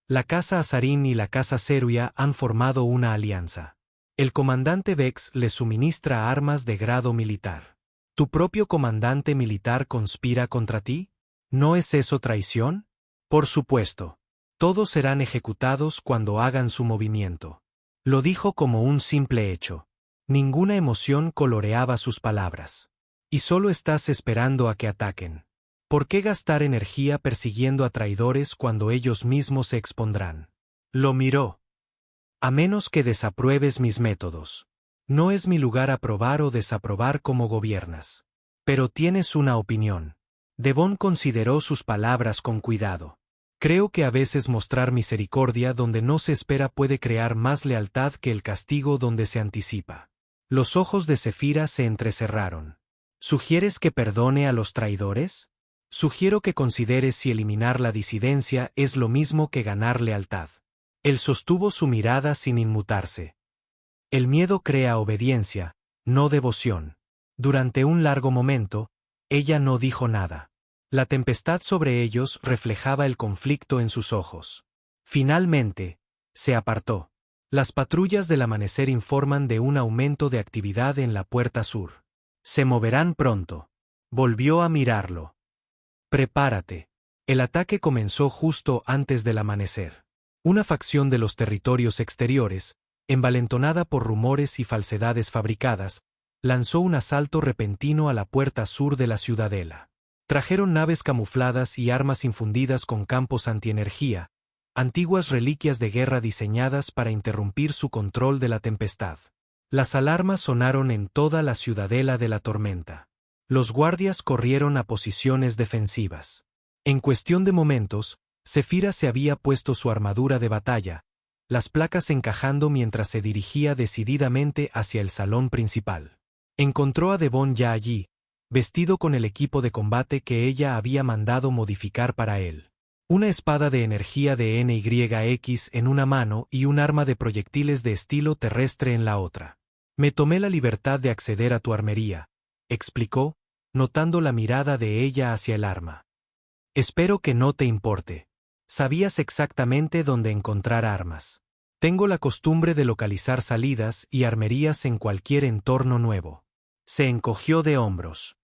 La casa Azarín y la casa Zeruia han formado una alianza. El comandante Vex les suministra armas de grado militar. ¿Tu propio comandante militar conspira contra ti? ¿No es eso traición? Por supuesto. Todos serán ejecutados cuando hagan su movimiento. Lo dijo como un simple hecho. Ninguna emoción coloreaba sus palabras. Y solo estás esperando a que ataquen. ¿Por qué gastar energía persiguiendo a traidores cuando ellos mismos se expondrán? Lo miró. A menos que desapruebes mis métodos. No es mi lugar aprobar o desaprobar cómo gobiernas. Pero tienes una opinión. Devon consideró sus palabras con cuidado. Creo que a veces mostrar misericordia donde no se espera puede crear más lealtad que el castigo donde se anticipa. Los ojos de Zefira se entrecerraron. ¿Sugieres que perdone a los traidores? Sugiero que consideres si eliminar la disidencia es lo mismo que ganar lealtad. Él sostuvo su mirada sin inmutarse. El miedo crea obediencia, no devoción. Durante un largo momento, ella no dijo nada. La tempestad sobre ellos reflejaba el conflicto en sus ojos. Finalmente, se apartó. Las patrullas del amanecer informan de un aumento de actividad en la puerta sur. Se moverán pronto. Volvió a mirarlo. Prepárate. El ataque comenzó justo antes del amanecer. Una facción de los territorios exteriores, envalentonada por rumores y falsedades fabricadas, lanzó un asalto repentino a la puerta sur de la ciudadela. Trajeron naves camufladas y armas infundidas con campos antienergía, antiguas reliquias de guerra diseñadas para interrumpir su control de la tempestad. Las alarmas sonaron en toda la ciudadela de la tormenta. Los guardias corrieron a posiciones defensivas. En cuestión de momentos, Zefira se había puesto su armadura de batalla, las placas encajando mientras se dirigía decididamente hacia el salón principal. Encontró a Devon ya allí, vestido con el equipo de combate que ella había mandado modificar para él. Una espada de energía de NYX en una mano y un arma de proyectiles de estilo terrestre en la otra. Me tomé la libertad de acceder a tu armería, explicó, notando la mirada de ella hacia el arma. Espero que no te importe. Sabías exactamente dónde encontrar armas. Tengo la costumbre de localizar salidas y armerías en cualquier entorno nuevo. Se encogió de hombros.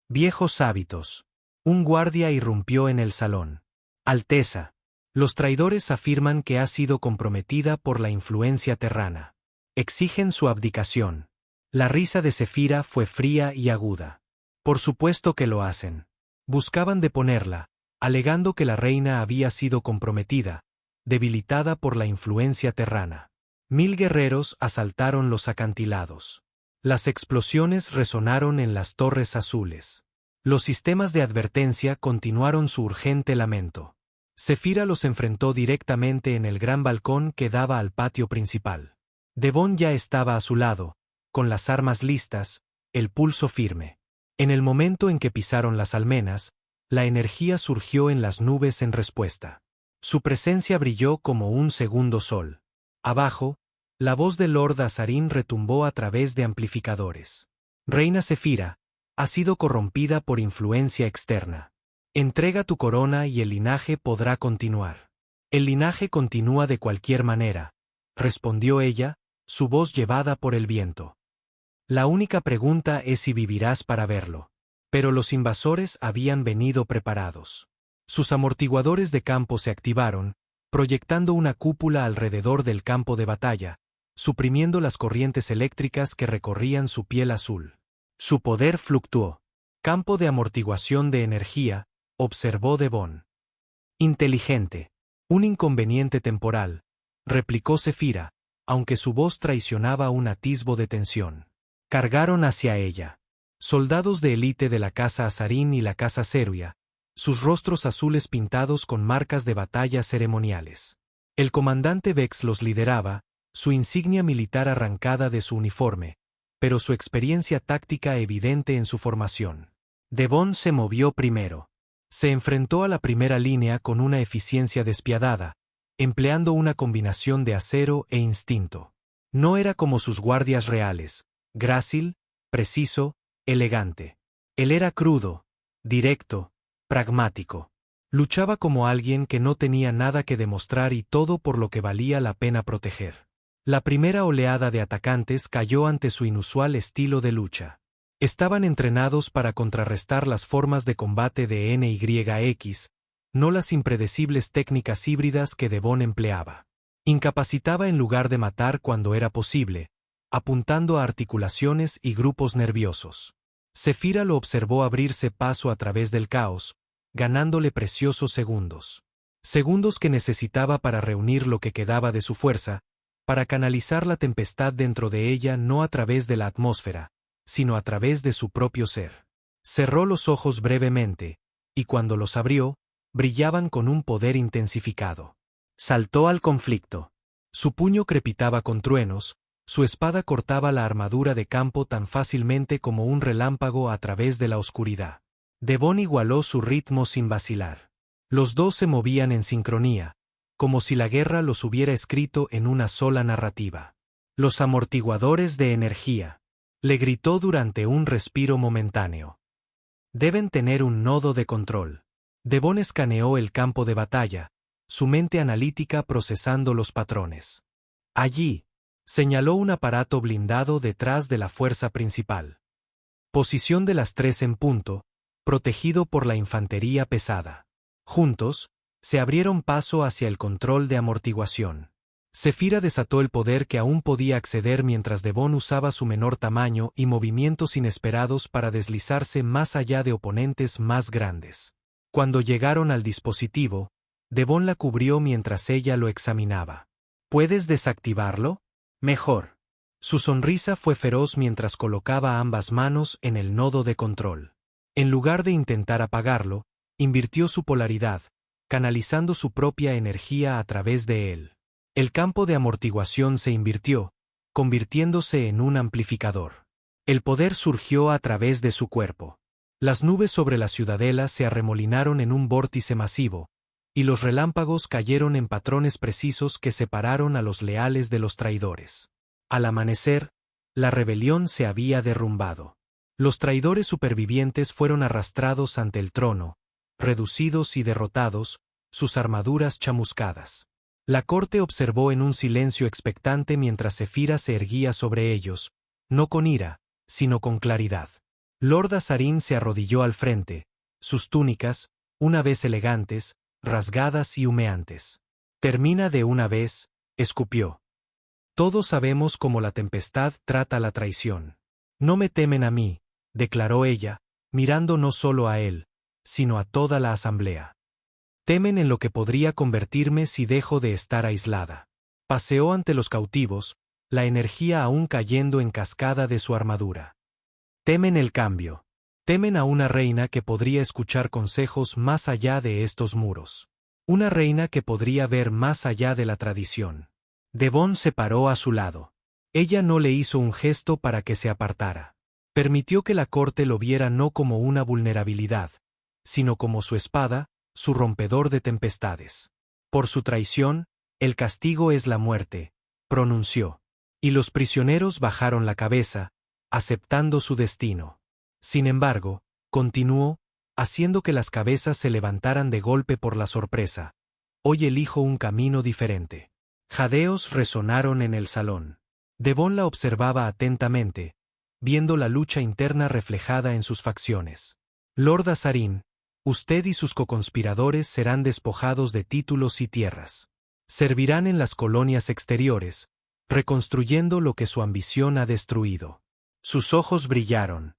Viejos hábitos. Un guardia irrumpió en el salón. Alteza. Los traidores afirman que ha sido comprometida por la influencia terrana. Exigen su abdicación. La risa de Zefira fue fría y aguda. Por supuesto que lo hacen. Buscaban deponerla, alegando que la reina había sido comprometida, debilitada por la influencia terrana. 1000 guerreros asaltaron los acantilados. Las explosiones resonaron en las torres azules. Los sistemas de advertencia continuaron su urgente lamento. Zefira los enfrentó directamente en el gran balcón que daba al patio principal. Devon ya estaba a su lado, con las armas listas, el pulso firme. En el momento en que pisaron las almenas, la energía surgió en las nubes en respuesta. Su presencia brilló como un segundo sol. Abajo, la voz de Lord Azarín retumbó a través de amplificadores. Reina Zefira, ha sido corrompida por influencia externa. Entrega tu corona y el linaje podrá continuar. El linaje continúa de cualquier manera, respondió ella, su voz llevada por el viento. La única pregunta es si vivirás para verlo. Pero los invasores habían venido preparados. Sus amortiguadores de campo se activaron, proyectando una cúpula alrededor del campo de batalla, suprimiendo las corrientes eléctricas que recorrían su piel azul. Su poder fluctuó. Campo de amortiguación de energía, observó Devon. Inteligente. Un inconveniente temporal, replicó Zefira, aunque su voz traicionaba un atisbo de tensión. Cargaron hacia ella. Soldados de élite de la casa Azarín y la casa Zeruia, sus rostros azules pintados con marcas de batalla ceremoniales. El comandante Vex los lideraba, su insignia militar arrancada de su uniforme, pero su experiencia táctica evidente en su formación. Devon se movió primero. Se enfrentó a la primera línea con una eficiencia despiadada, empleando una combinación de acero e instinto. No era como sus guardias reales, grácil, preciso, elegante. Él era crudo, directo, pragmático. Luchaba como alguien que no tenía nada que demostrar y todo por lo que valía la pena proteger. La primera oleada de atacantes cayó ante su inusual estilo de lucha. Estaban entrenados para contrarrestar las formas de combate de NYX, no las impredecibles técnicas híbridas que Devon empleaba. Incapacitaba en lugar de matar cuando era posible, apuntando a articulaciones y grupos nerviosos. Zefira lo observó abrirse paso a través del caos, ganándole preciosos segundos. Segundos que necesitaba para reunir lo que quedaba de su fuerza, para canalizar la tempestad dentro de ella no a través de la atmósfera, sino a través de su propio ser. Cerró los ojos brevemente, y cuando los abrió, brillaban con un poder intensificado. Saltó al conflicto. Su puño crepitaba con truenos, su espada cortaba la armadura de campo tan fácilmente como un relámpago a través de la oscuridad. Devon igualó su ritmo sin vacilar. Los dos se movían en sincronía, como si la guerra los hubiera escrito en una sola narrativa. Los amortiguadores de energía. Le gritó durante un respiro momentáneo. Deben tener un nodo de control. Devon escaneó el campo de batalla, su mente analítica procesando los patrones. Allí, señaló un aparato blindado detrás de la fuerza principal. Posición de las 3 en punto, protegido por la infantería pesada. Juntos, se abrieron paso hacia el control de amortiguación. Zefira desató el poder que aún podía acceder mientras Devon usaba su menor tamaño y movimientos inesperados para deslizarse más allá de oponentes más grandes. Cuando llegaron al dispositivo, Devon la cubrió mientras ella lo examinaba. ¿Puedes desactivarlo? Mejor. Su sonrisa fue feroz mientras colocaba ambas manos en el nodo de control. En lugar de intentar apagarlo, invirtió su polaridad, canalizando su propia energía a través de él. El campo de amortiguación se invirtió, convirtiéndose en un amplificador. El poder surgió a través de su cuerpo. Las nubes sobre la ciudadela se arremolinaron en un vórtice masivo, y los relámpagos cayeron en patrones precisos que separaron a los leales de los traidores. Al amanecer, la rebelión se había derrumbado. Los traidores supervivientes fueron arrastrados ante el trono, reducidos y derrotados, sus armaduras chamuscadas. La corte observó en un silencio expectante mientras Zefira se erguía sobre ellos, no con ira, sino con claridad. Lord Azarín se arrodilló al frente, sus túnicas, una vez elegantes, rasgadas y humeantes. Termina de una vez, escupió. Todos sabemos cómo la tempestad trata la traición. No me temen a mí, declaró ella, mirando no solo a él, sino a toda la asamblea. Temen en lo que podría convertirme si dejo de estar aislada. Paseó ante los cautivos, la energía aún cayendo en cascada de su armadura. Temen el cambio. Temen a una reina que podría escuchar consejos más allá de estos muros. Una reina que podría ver más allá de la tradición. Devon se paró a su lado. Ella no le hizo un gesto para que se apartara. Permitió que la corte lo viera no como una vulnerabilidad, sino como su espada, su rompedor de tempestades. Por su traición, el castigo es la muerte, pronunció. Y los prisioneros bajaron la cabeza, aceptando su destino. Sin embargo, continuó, haciendo que las cabezas se levantaran de golpe por la sorpresa. Hoy elijo un camino diferente. Jadeos resonaron en el salón. Devon la observaba atentamente, viendo la lucha interna reflejada en sus facciones. Lord Azarín, usted y sus coconspiradores serán despojados de títulos y tierras. Servirán en las colonias exteriores, reconstruyendo lo que su ambición ha destruido. Sus ojos brillaron.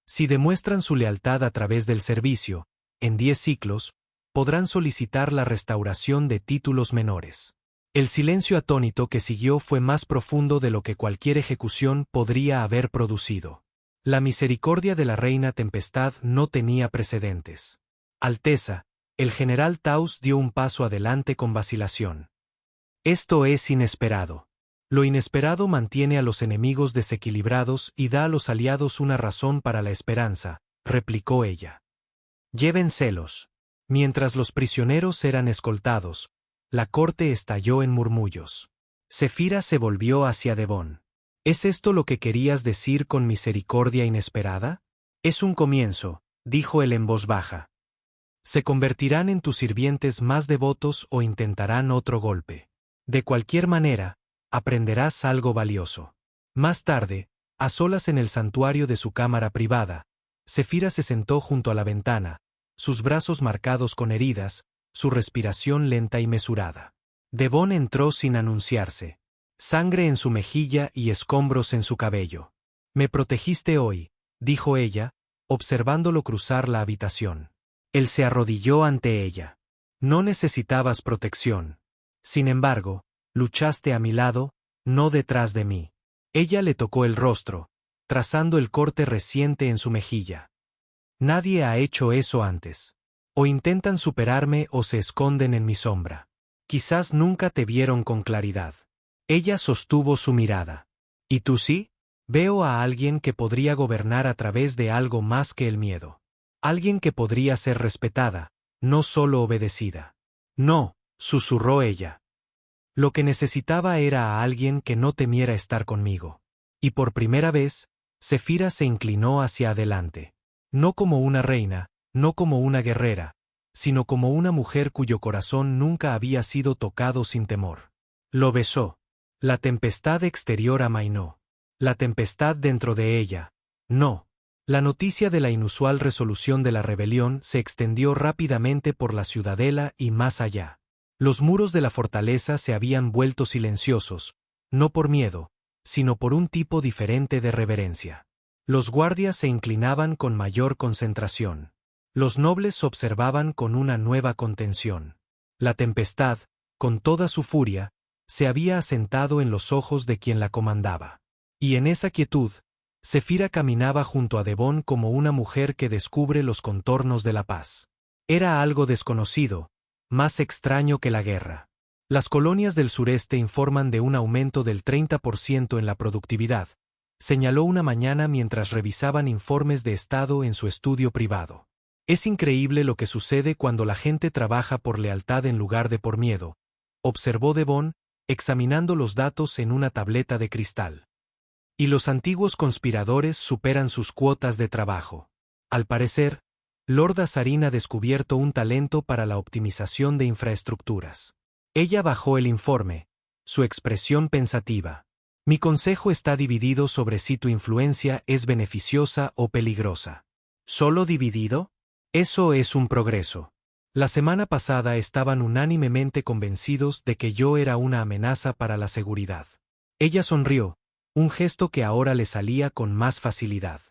Si demuestran su lealtad a través del servicio, en 10 ciclos, podrán solicitar la restauración de títulos menores. El silencio atónito que siguió fue más profundo de lo que cualquier ejecución podría haber producido. La misericordia de la Reina Tempestad no tenía precedentes. Alteza, el general Taus dio un paso adelante con vacilación. Esto es inesperado. Lo inesperado mantiene a los enemigos desequilibrados y da a los aliados una razón para la esperanza, replicó ella. Llévenselos. Mientras los prisioneros eran escoltados, la corte estalló en murmullos. Sefira se volvió hacia Devon. ¿Es esto lo que querías decir con misericordia inesperada? Es un comienzo, dijo él en voz baja. Se convertirán en tus sirvientes más devotos o intentarán otro golpe. De cualquier manera, aprenderás algo valioso. Más tarde, a solas en el santuario de su cámara privada, Sefira se sentó junto a la ventana, sus brazos marcados con heridas, su respiración lenta y mesurada. Devon entró sin anunciarse. Sangre en su mejilla y escombros en su cabello. Me protegiste hoy, dijo ella, observándolo cruzar la habitación. Él se arrodilló ante ella. No necesitabas protección. Sin embargo, luchaste a mi lado, no detrás de mí. Ella le tocó el rostro, trazando el corte reciente en su mejilla. Nadie ha hecho eso antes. O intentan superarme o se esconden en mi sombra. Quizás nunca te vieron con claridad. Ella sostuvo su mirada. ¿Y tú sí? Veo a alguien que podría gobernar a través de algo más que el miedo. Alguien que podría ser respetada, no solo obedecida. No, susurró ella. Lo que necesitaba era a alguien que no temiera estar conmigo. Y por primera vez, Sefira se inclinó hacia adelante. No como una reina, no como una guerrera, sino como una mujer cuyo corazón nunca había sido tocado sin temor. Lo besó. La tempestad exterior amainó. La tempestad dentro de ella, no. La noticia de la inusual resolución de la rebelión se extendió rápidamente por la ciudadela y más allá. Los muros de la fortaleza se habían vuelto silenciosos, no por miedo, sino por un tipo diferente de reverencia. Los guardias se inclinaban con mayor concentración. Los nobles observaban con una nueva contención. La tempestad, con toda su furia, se había asentado en los ojos de quien la comandaba. Y en esa quietud, Sefira caminaba junto a Devon como una mujer que descubre los contornos de la paz. Era algo desconocido, más extraño que la guerra. Las colonias del sureste informan de un aumento del 30% en la productividad, señaló una mañana mientras revisaban informes de estado en su estudio privado. Es increíble lo que sucede cuando la gente trabaja por lealtad en lugar de por miedo, observó Devon, examinando los datos en una tableta de cristal. Y los antiguos conspiradores superan sus cuotas de trabajo. Al parecer, Lord Azarin ha descubierto un talento para la optimización de infraestructuras. Ella bajó el informe, su expresión pensativa. Mi consejo está dividido sobre si tu influencia es beneficiosa o peligrosa. ¿Solo dividido? Eso es un progreso. La semana pasada estaban unánimemente convencidos de que yo era una amenaza para la seguridad. Ella sonrió, un gesto que ahora le salía con más facilidad.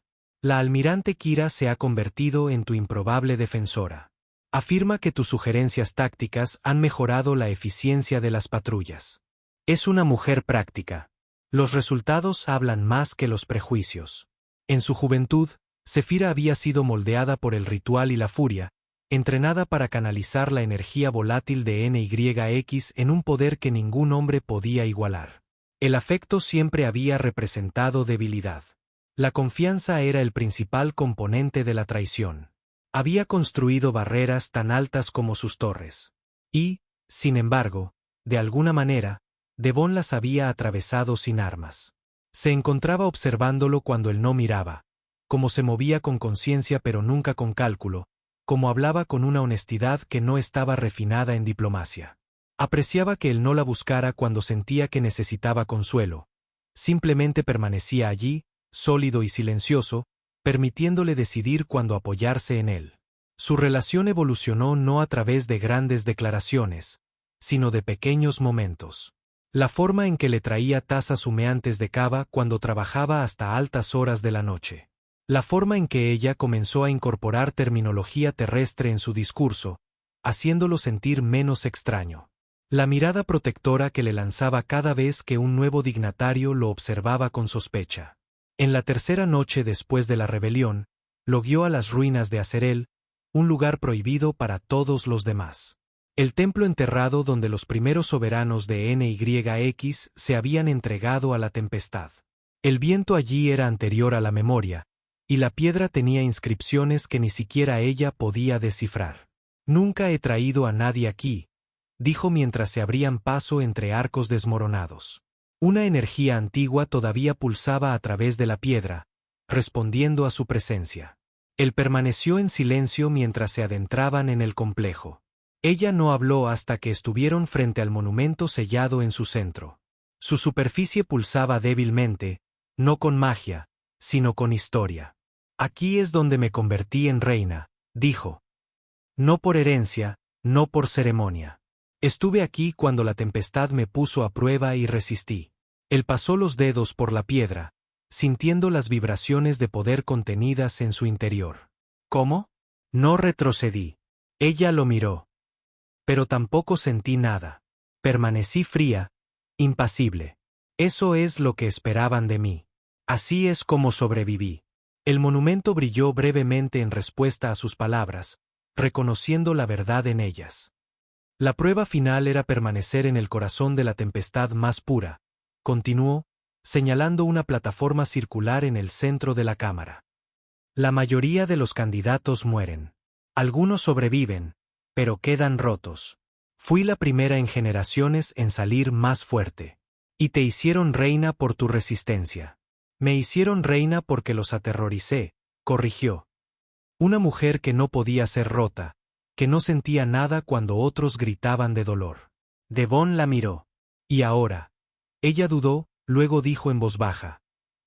La almirante Kira se ha convertido en tu improbable defensora. Afirma que tus sugerencias tácticas han mejorado la eficiencia de las patrullas. Es una mujer práctica. Los resultados hablan más que los prejuicios. En su juventud, Sefira había sido moldeada por el ritual y la furia, entrenada para canalizar la energía volátil de NYX en un poder que ningún hombre podía igualar. El afecto siempre había representado debilidad. La confianza era el principal componente de la traición. Había construido barreras tan altas como sus torres. Y, sin embargo, de alguna manera, Devon las había atravesado sin armas. Se encontraba observándolo cuando él no miraba, cómo se movía con conciencia pero nunca con cálculo, cómo hablaba con una honestidad que no estaba refinada en diplomacia. Apreciaba que él no la buscara cuando sentía que necesitaba consuelo. Simplemente permanecía allí, sólido y silencioso, permitiéndole decidir cuándo apoyarse en él. Su relación evolucionó no a través de grandes declaraciones, sino de pequeños momentos. La forma en que le traía tazas humeantes de cava cuando trabajaba hasta altas horas de la noche. La forma en que ella comenzó a incorporar terminología terrestre en su discurso, haciéndolo sentir menos extraño. La mirada protectora que le lanzaba cada vez que un nuevo dignatario lo observaba con sospecha. En la tercera noche después de la rebelión, lo guió a las ruinas de Azerel, un lugar prohibido para todos los demás. El templo enterrado donde los primeros soberanos de NYX se habían entregado a la tempestad. El viento allí era anterior a la memoria, y la piedra tenía inscripciones que ni siquiera ella podía descifrar. Nunca he traído a nadie aquí, dijo mientras se abrían paso entre arcos desmoronados. Una energía antigua todavía pulsaba a través de la piedra, respondiendo a su presencia. Él permaneció en silencio mientras se adentraban en el complejo. Ella no habló hasta que estuvieron frente al monumento sellado en su centro. Su superficie pulsaba débilmente, no con magia, sino con historia. Aquí es donde me convertí en reina, dijo. No por herencia, no por ceremonia. Estuve aquí cuando la tempestad me puso a prueba y resistí. Él pasó los dedos por la piedra, sintiendo las vibraciones de poder contenidas en su interior. ¿Cómo? No retrocedí. Ella lo miró. Pero tampoco sentí nada. Permanecí fría, impasible. Eso es lo que esperaban de mí. Así es como sobreviví. El monumento brilló brevemente en respuesta a sus palabras, reconociendo la verdad en ellas. La prueba final era permanecer en el corazón de la tempestad más pura, continuó, señalando una plataforma circular en el centro de la cámara. La mayoría de los candidatos mueren. Algunos sobreviven, pero quedan rotos. Fui la primera en generaciones en salir más fuerte. Y te hicieron reina por tu resistencia. Me hicieron reina porque los aterroricé, corrigió. Una mujer que no podía ser rota, que no sentía nada cuando otros gritaban de dolor. Devon la miró. ¿Y ahora? Ella dudó, luego dijo en voz baja.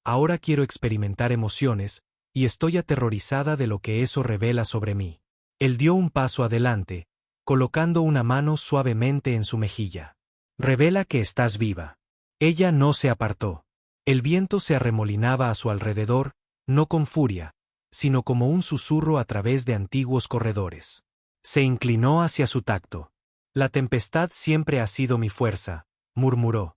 Ahora quiero experimentar emociones, y estoy aterrorizada de lo que eso revela sobre mí. Él dio un paso adelante, colocando una mano suavemente en su mejilla. Revela que estás viva. Ella no se apartó. El viento se arremolinaba a su alrededor, no con furia, sino como un susurro a través de antiguos corredores. Se inclinó hacia su tacto. La tempestad siempre ha sido mi fuerza, murmuró.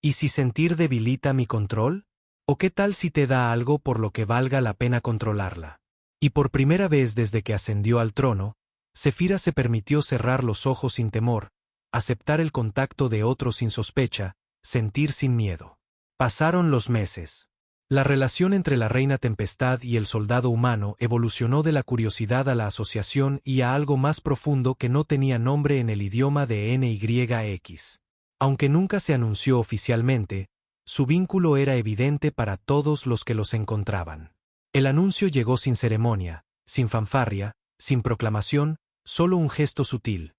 ¿Y si sentir debilita mi control? ¿O qué tal si te da algo por lo que valga la pena controlarla? Y por primera vez desde que ascendió al trono, Zefira se permitió cerrar los ojos sin temor, aceptar el contacto de otros sin sospecha, sentir sin miedo. Pasaron los meses. La relación entre la reina tempestad y el soldado humano evolucionó de la curiosidad a la asociación y a algo más profundo que no tenía nombre en el idioma de NYX. Aunque nunca se anunció oficialmente, su vínculo era evidente para todos los que los encontraban. El anuncio llegó sin ceremonia, sin fanfarria, sin proclamación, solo un gesto sutil.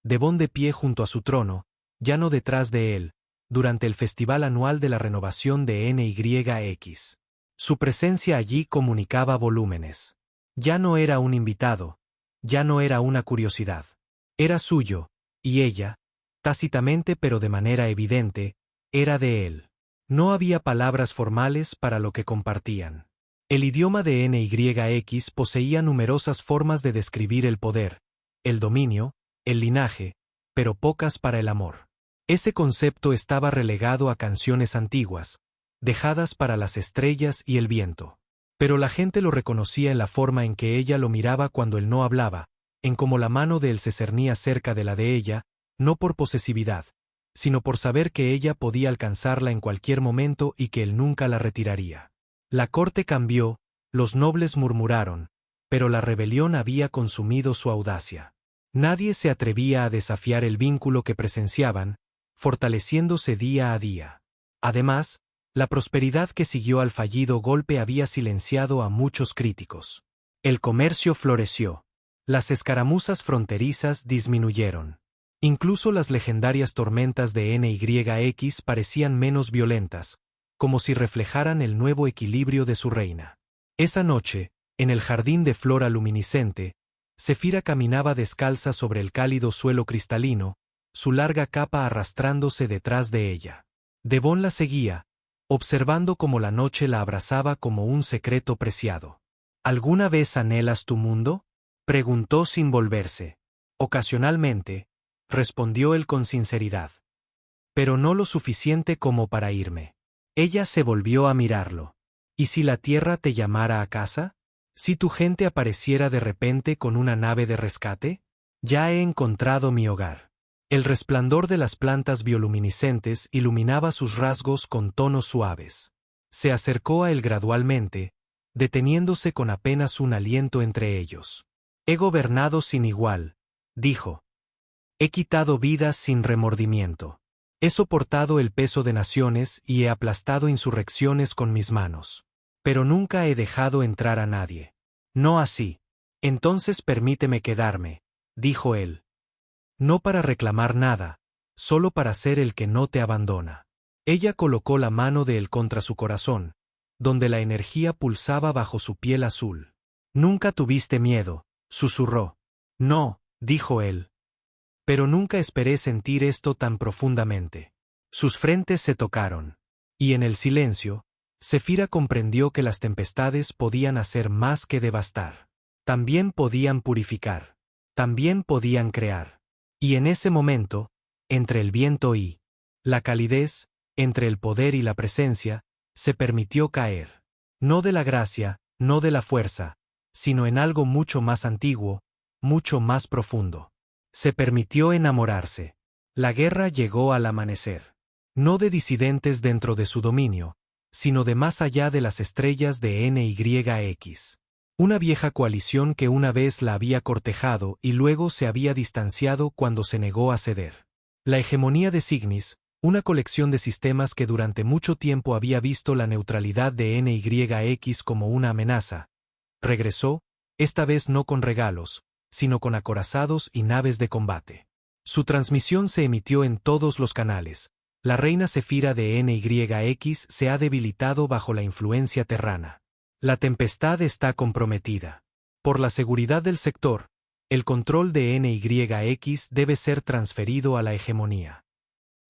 Devon de pie junto a su trono, ya no detrás de él, durante el festival anual de la renovación de NYX. Su presencia allí comunicaba volúmenes. Ya no era un invitado, ya no era una curiosidad. Era suyo, y ella, tácitamente pero de manera evidente, era de él. No había palabras formales para lo que compartían. El idioma de NYX poseía numerosas formas de describir el poder, el dominio, el linaje, pero pocas para el amor. Ese concepto estaba relegado a canciones antiguas, dejadas para las estrellas y el viento. Pero la gente lo reconocía en la forma en que ella lo miraba cuando él no hablaba, en cómo la mano de él se cernía cerca de la de ella, no por posesividad, sino por saber que ella podía alcanzarla en cualquier momento y que él nunca la retiraría. La corte cambió, los nobles murmuraron, pero la rebelión había consumido su audacia. Nadie se atrevía a desafiar el vínculo que presenciaban, fortaleciéndose día a día. Además, la prosperidad que siguió al fallido golpe había silenciado a muchos críticos. El comercio floreció. Las escaramuzas fronterizas disminuyeron. Incluso las legendarias tormentas de NYX parecían menos violentas, como si reflejaran el nuevo equilibrio de su reina. Esa noche, en el jardín de flora luminiscente, Zefira caminaba descalza sobre el cálido suelo cristalino, su larga capa arrastrándose detrás de ella. Devon la seguía, observando cómo la noche la abrazaba como un secreto preciado. ¿Alguna vez anhelas tu mundo?, preguntó sin volverse. Ocasionalmente, respondió él con sinceridad. Pero no lo suficiente como para irme. Ella se volvió a mirarlo. ¿Y si la tierra te llamara a casa? ¿Si tu gente apareciera de repente con una nave de rescate? Ya he encontrado mi hogar. El resplandor de las plantas bioluminiscentes iluminaba sus rasgos con tonos suaves. Se acercó a él gradualmente, deteniéndose con apenas un aliento entre ellos. He gobernado sin igual, dijo. He quitado vidas sin remordimiento. He soportado el peso de naciones y he aplastado insurrecciones con mis manos. Pero nunca he dejado entrar a nadie. No así. Entonces permíteme quedarme, dijo él. No para reclamar nada, solo para ser el que no te abandona. Ella colocó la mano de él contra su corazón, donde la energía pulsaba bajo su piel azul. Nunca tuviste miedo, susurró. No, dijo él. Pero nunca esperé sentir esto tan profundamente. Sus frentes se tocaron. Y en el silencio, Sefira comprendió que las tempestades podían hacer más que devastar. También podían purificar. También podían crear. Y en ese momento, entre el viento y la calidez, entre el poder y la presencia, se permitió caer. No de la gracia, no de la fuerza, sino en algo mucho más antiguo, mucho más profundo. Se permitió enamorarse. La guerra llegó al amanecer. No de disidentes dentro de su dominio, sino de más allá de las estrellas de NYX. Una vieja coalición que una vez la había cortejado y luego se había distanciado cuando se negó a ceder. La hegemonía de Cygnis, una colección de sistemas que durante mucho tiempo había visto la neutralidad de NYX como una amenaza, regresó, esta vez no con regalos, sino con acorazados y naves de combate. Su transmisión se emitió en todos los canales. La reina Sefira de NYX se ha debilitado bajo la influencia terrana. La tempestad está comprometida. Por la seguridad del sector, el control de NYX debe ser transferido a la hegemonía.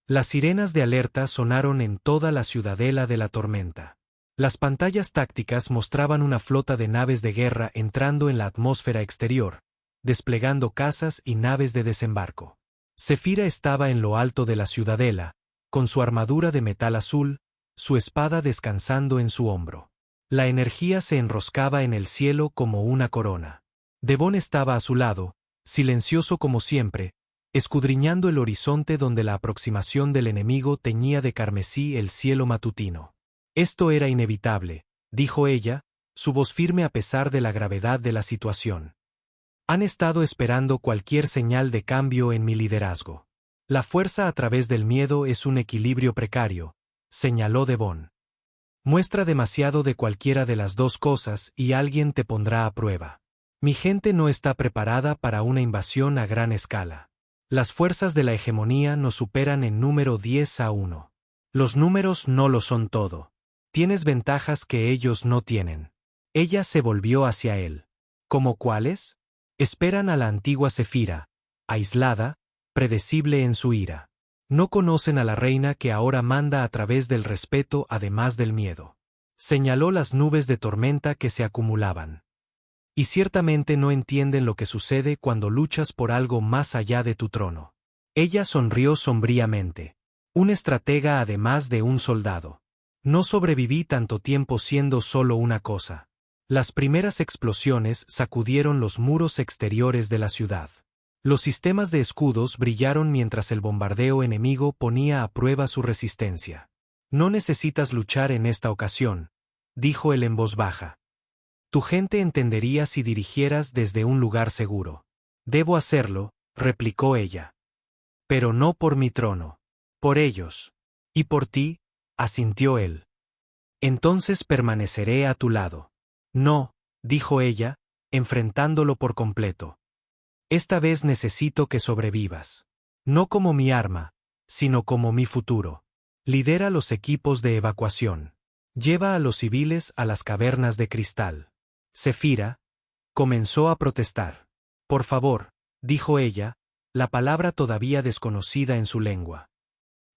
Las sirenas de alerta sonaron en toda la ciudadela de la tormenta. Las pantallas tácticas mostraban una flota de naves de guerra entrando en la atmósfera exterior, desplegando cazas y naves de desembarco. Sefira estaba en lo alto de la ciudadela, con su armadura de metal azul, su espada descansando en su hombro. La energía se enroscaba en el cielo como una corona. Devon estaba a su lado, silencioso como siempre, escudriñando el horizonte donde la aproximación del enemigo teñía de carmesí el cielo matutino. Esto era inevitable, dijo ella, su voz firme a pesar de la gravedad de la situación. Han estado esperando cualquier señal de cambio en mi liderazgo. La fuerza a través del miedo es un equilibrio precario, señaló Devon. Muestra demasiado de cualquiera de las dos cosas y alguien te pondrá a prueba. Mi gente no está preparada para una invasión a gran escala. Las fuerzas de la hegemonía nos superan en número 10-1. Los números no lo son todo. Tienes ventajas que ellos no tienen. Ella se volvió hacia él. ¿Cómo cuáles? Esperan a la antigua Sefira, aislada, predecible en su ira. No conocen a la reina que ahora manda a través del respeto además del miedo. Señaló las nubes de tormenta que se acumulaban. Y ciertamente no entienden lo que sucede cuando luchas por algo más allá de tu trono. Ella sonrió sombríamente. Un estratega además de un soldado. No sobreviví tanto tiempo siendo solo una cosa. Las primeras explosiones sacudieron los muros exteriores de la ciudad. Los sistemas de escudos brillaron mientras el bombardeo enemigo ponía a prueba su resistencia. No necesitas luchar en esta ocasión, dijo él en voz baja. Tu gente entendería si dirigieras desde un lugar seguro. Debo hacerlo, replicó ella. Pero no por mi trono. Por ellos. Y por ti, asintió él. Entonces permaneceré a tu lado. No, dijo ella, enfrentándolo por completo. Esta vez necesito que sobrevivas. No como mi arma, sino como mi futuro. Lidera los equipos de evacuación. Lleva a los civiles a las cavernas de cristal. Sefira comenzó a protestar. Por favor, dijo ella, la palabra todavía desconocida en su lengua.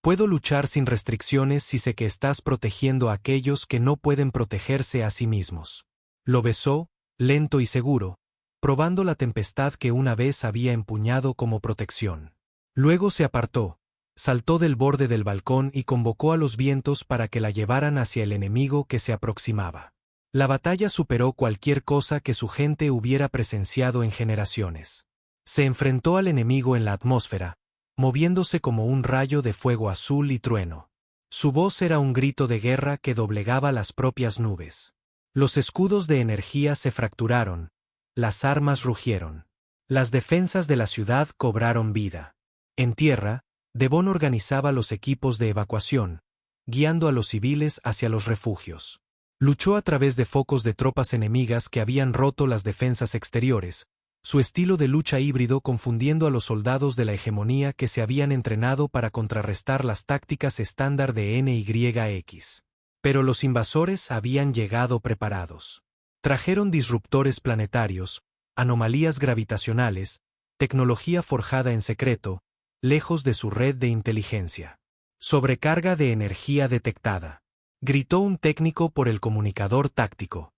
Puedo luchar sin restricciones si sé que estás protegiendo a aquellos que no pueden protegerse a sí mismos. Lo besó, lento y seguro, probando la tempestad que una vez había empuñado como protección. Luego se apartó, saltó del borde del balcón y convocó a los vientos para que la llevaran hacia el enemigo que se aproximaba. La batalla superó cualquier cosa que su gente hubiera presenciado en generaciones. Se enfrentó al enemigo en la atmósfera, moviéndose como un rayo de fuego azul y trueno. Su voz era un grito de guerra que doblegaba las propias nubes. Los escudos de energía se fracturaron, las armas rugieron. Las defensas de la ciudad cobraron vida. En tierra, Devon organizaba los equipos de evacuación, guiando a los civiles hacia los refugios. Luchó a través de focos de tropas enemigas que habían roto las defensas exteriores, su estilo de lucha híbrido confundiendo a los soldados de la hegemonía que se habían entrenado para contrarrestar las tácticas estándar de NYX. Pero los invasores habían llegado preparados. Trajeron disruptores planetarios, anomalías gravitacionales, tecnología forjada en secreto, lejos de su red de inteligencia. Sobrecarga de energía detectada. Gritó un técnico por el comunicador táctico.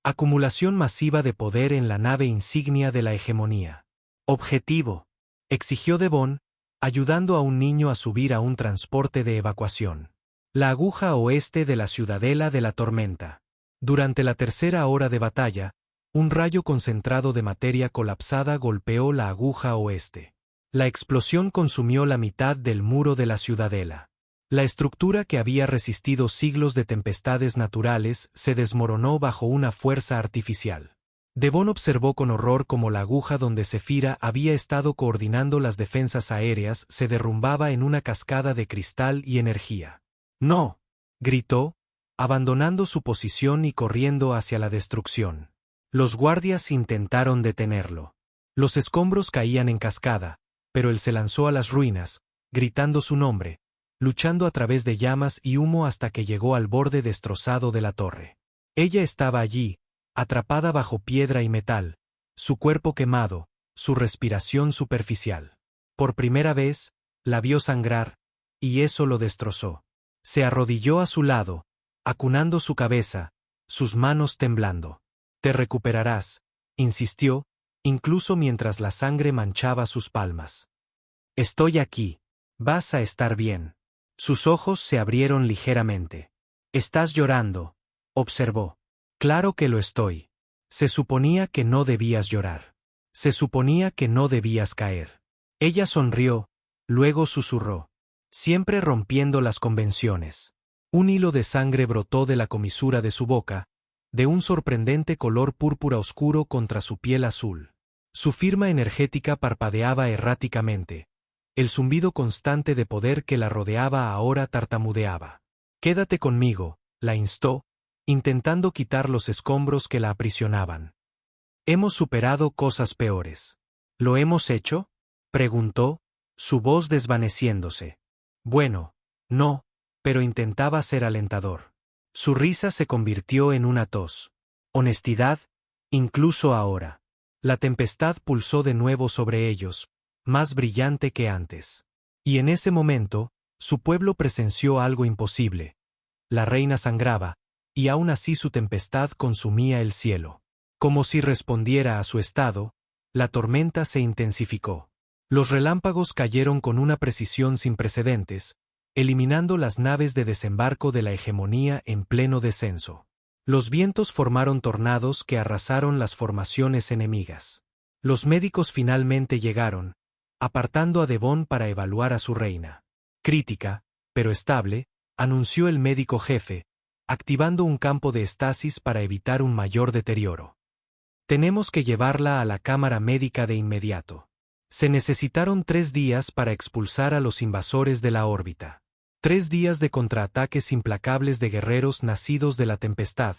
Acumulación masiva de poder en la nave insignia de la hegemonía. Objetivo. Exigió Devon, ayudando a un niño a subir a un transporte de evacuación. La aguja oeste de la Ciudadela de la Tormenta. Durante la tercera hora de batalla, un rayo concentrado de materia colapsada golpeó la aguja oeste. La explosión consumió la mitad del muro de la ciudadela. La estructura que había resistido siglos de tempestades naturales se desmoronó bajo una fuerza artificial. Devon observó con horror cómo la aguja donde Zefira había estado coordinando las defensas aéreas se derrumbaba en una cascada de cristal y energía. ¡No!, gritó, abandonando su posición y corriendo hacia la destrucción. Los guardias intentaron detenerlo. Los escombros caían en cascada, pero él se lanzó a las ruinas, gritando su nombre, luchando a través de llamas y humo hasta que llegó al borde destrozado de la torre. Ella estaba allí, atrapada bajo piedra y metal, su cuerpo quemado, su respiración superficial. Por primera vez, la vio sangrar, y eso lo destrozó. Se arrodilló a su lado, acunando su cabeza, sus manos temblando. «Te recuperarás», insistió, incluso mientras la sangre manchaba sus palmas. «Estoy aquí. Vas a estar bien». Sus ojos se abrieron ligeramente. «Estás llorando», observó. «Claro que lo estoy. Se suponía que no debías llorar. Se suponía que no debías caer». Ella sonrió, luego susurró, siempre rompiendo las convenciones. Un hilo de sangre brotó de la comisura de su boca, de un sorprendente color púrpura oscuro contra su piel azul. Su firma energética parpadeaba erráticamente. El zumbido constante de poder que la rodeaba ahora tartamudeaba. «Quédate conmigo», la instó, intentando quitar los escombros que la aprisionaban. «Hemos superado cosas peores». «¿Lo hemos hecho?», preguntó, su voz desvaneciéndose. «Bueno, no, pero intentaba ser alentador». Su risa se convirtió en una tos. «Honestidad, incluso ahora». La tempestad pulsó de nuevo sobre ellos, más brillante que antes. Y en ese momento, su pueblo presenció algo imposible. La reina sangraba, y aún así su tempestad consumía el cielo. Como si respondiera a su estado, la tormenta se intensificó. Los relámpagos cayeron con una precisión sin precedentes, eliminando las naves de desembarco de la hegemonía en pleno descenso. Los vientos formaron tornados que arrasaron las formaciones enemigas. Los médicos finalmente llegaron, apartando a Devon para evaluar a su reina. «Crítica, pero estable», anunció el médico jefe, activando un campo de estasis para evitar un mayor deterioro. «Tenemos que llevarla a la cámara médica de inmediato». Se necesitaron 3 días para expulsar a los invasores de la órbita. 3 días de contraataques implacables de guerreros nacidos de la tempestad,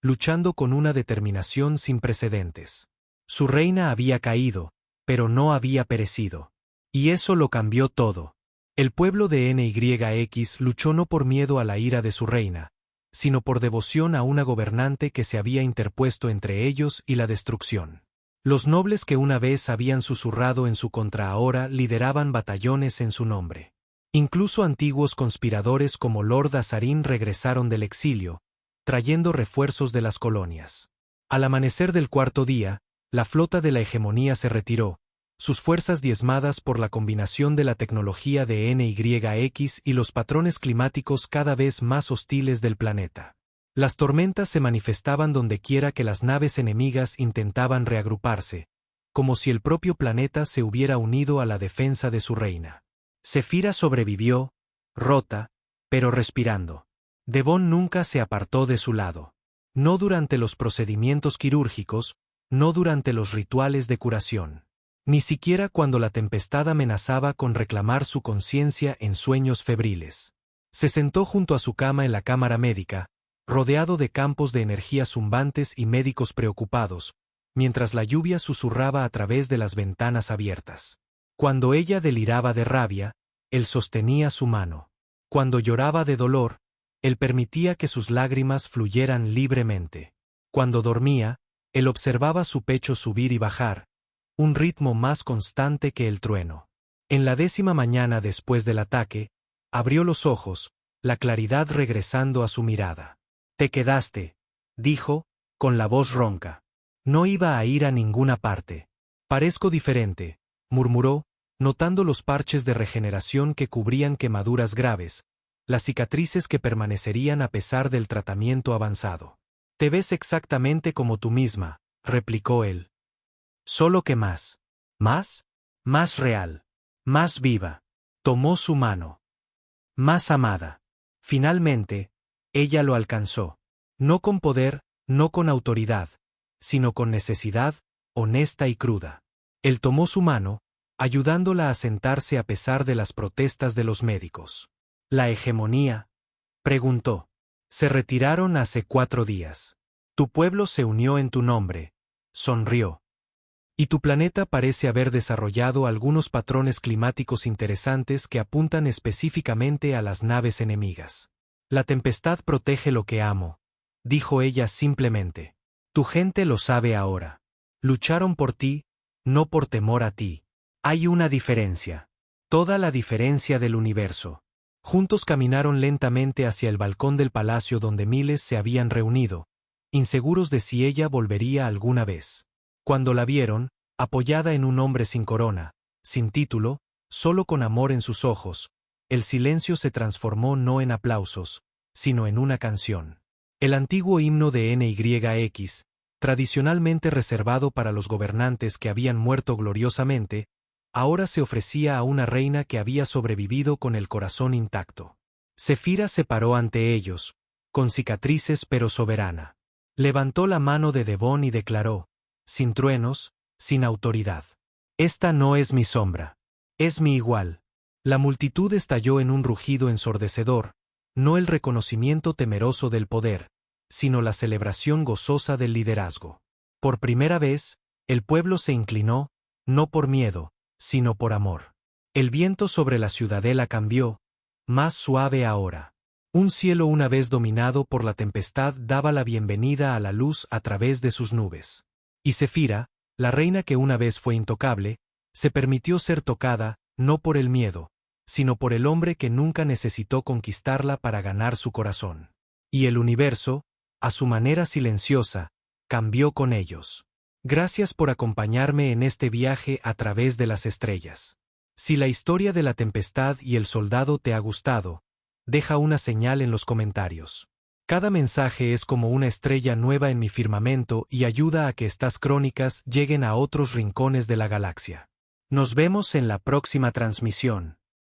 luchando con una determinación sin precedentes. Su reina había caído, pero no había perecido. Y eso lo cambió todo. El pueblo de NYX luchó no por miedo a la ira de su reina, sino por devoción a una gobernante que se había interpuesto entre ellos y la destrucción. Los nobles que una vez habían susurrado en su contra ahora lideraban batallones en su nombre. Incluso antiguos conspiradores como Lord Azarin regresaron del exilio, trayendo refuerzos de las colonias. Al amanecer del 4.º día, la flota de la hegemonía se retiró, sus fuerzas diezmadas por la combinación de la tecnología de NYX y los patrones climáticos cada vez más hostiles del planeta. Las tormentas se manifestaban dondequiera que las naves enemigas intentaban reagruparse, como si el propio planeta se hubiera unido a la defensa de su reina. Zefira sobrevivió, rota, pero respirando. Devon nunca se apartó de su lado. No durante los procedimientos quirúrgicos, no durante los rituales de curación. Ni siquiera cuando la tempestad amenazaba con reclamar su conciencia en sueños febriles. Se sentó junto a su cama en la cámara médica, rodeado de campos de energía zumbantes y médicos preocupados, mientras la lluvia susurraba a través de las ventanas abiertas. Cuando ella deliraba de rabia, él sostenía su mano. Cuando lloraba de dolor, él permitía que sus lágrimas fluyeran libremente. Cuando dormía, él observaba su pecho subir y bajar, un ritmo más constante que el trueno. En la 10ª mañana después del ataque, abrió los ojos, la claridad regresando a su mirada. «Te quedaste», dijo, con la voz ronca. «No iba a ir a ninguna parte». «Parezco diferente», murmuró, notando los parches de regeneración que cubrían quemaduras graves, las cicatrices que permanecerían a pesar del tratamiento avanzado. «Te ves exactamente como tú misma», replicó él. «Solo que más. ¿Más? Más real. Más viva». Tomó su mano. «Más amada». Finalmente, ella lo alcanzó. No con poder, no con autoridad, sino con necesidad, honesta y cruda. Él tomó su mano, ayudándola a sentarse a pesar de las protestas de los médicos. «¿La hegemonía?», preguntó. «Se retiraron hace 4 días. Tu pueblo se unió en tu nombre», sonrió. «Y tu planeta parece haber desarrollado algunos patrones climáticos interesantes que apuntan específicamente a las naves enemigas. La tempestad protege lo que amo», dijo ella simplemente. «Tu gente lo sabe ahora. Lucharon por ti, no por temor a ti. Hay una diferencia. Toda la diferencia del universo». Juntos caminaron lentamente hacia el balcón del palacio donde miles se habían reunido, inseguros de si ella volvería alguna vez. Cuando la vieron, apoyada en un hombre sin corona, sin título, solo con amor en sus ojos, el silencio se transformó no en aplausos, sino en una canción. El antiguo himno de NYX, tradicionalmente reservado para los gobernantes que habían muerto gloriosamente, ahora se ofrecía a una reina que había sobrevivido con el corazón intacto. Zefira se paró ante ellos, con cicatrices pero soberana. Levantó la mano de Devon y declaró, sin truenos, sin autoridad: «Esta no es mi sombra. Es mi igual». La multitud estalló en un rugido ensordecedor, no el reconocimiento temeroso del poder, sino la celebración gozosa del liderazgo. Por primera vez, el pueblo se inclinó, no por miedo, sino por amor. El viento sobre la ciudadela cambió, más suave ahora. Un cielo una vez dominado por la tempestad daba la bienvenida a la luz a través de sus nubes. Y Zefira, la reina que una vez fue intocable, se permitió ser tocada, no por el miedo, sino por el hombre que nunca necesitó conquistarla para ganar su corazón. Y el universo, a su manera silenciosa, cambió con ellos. Gracias por acompañarme en este viaje a través de las estrellas. Si la historia de la tempestad y el soldado te ha gustado, deja una señal en los comentarios. Cada mensaje es como una estrella nueva en mi firmamento y ayuda a que estas crónicas lleguen a otros rincones de la galaxia. Nos vemos en la próxima transmisión.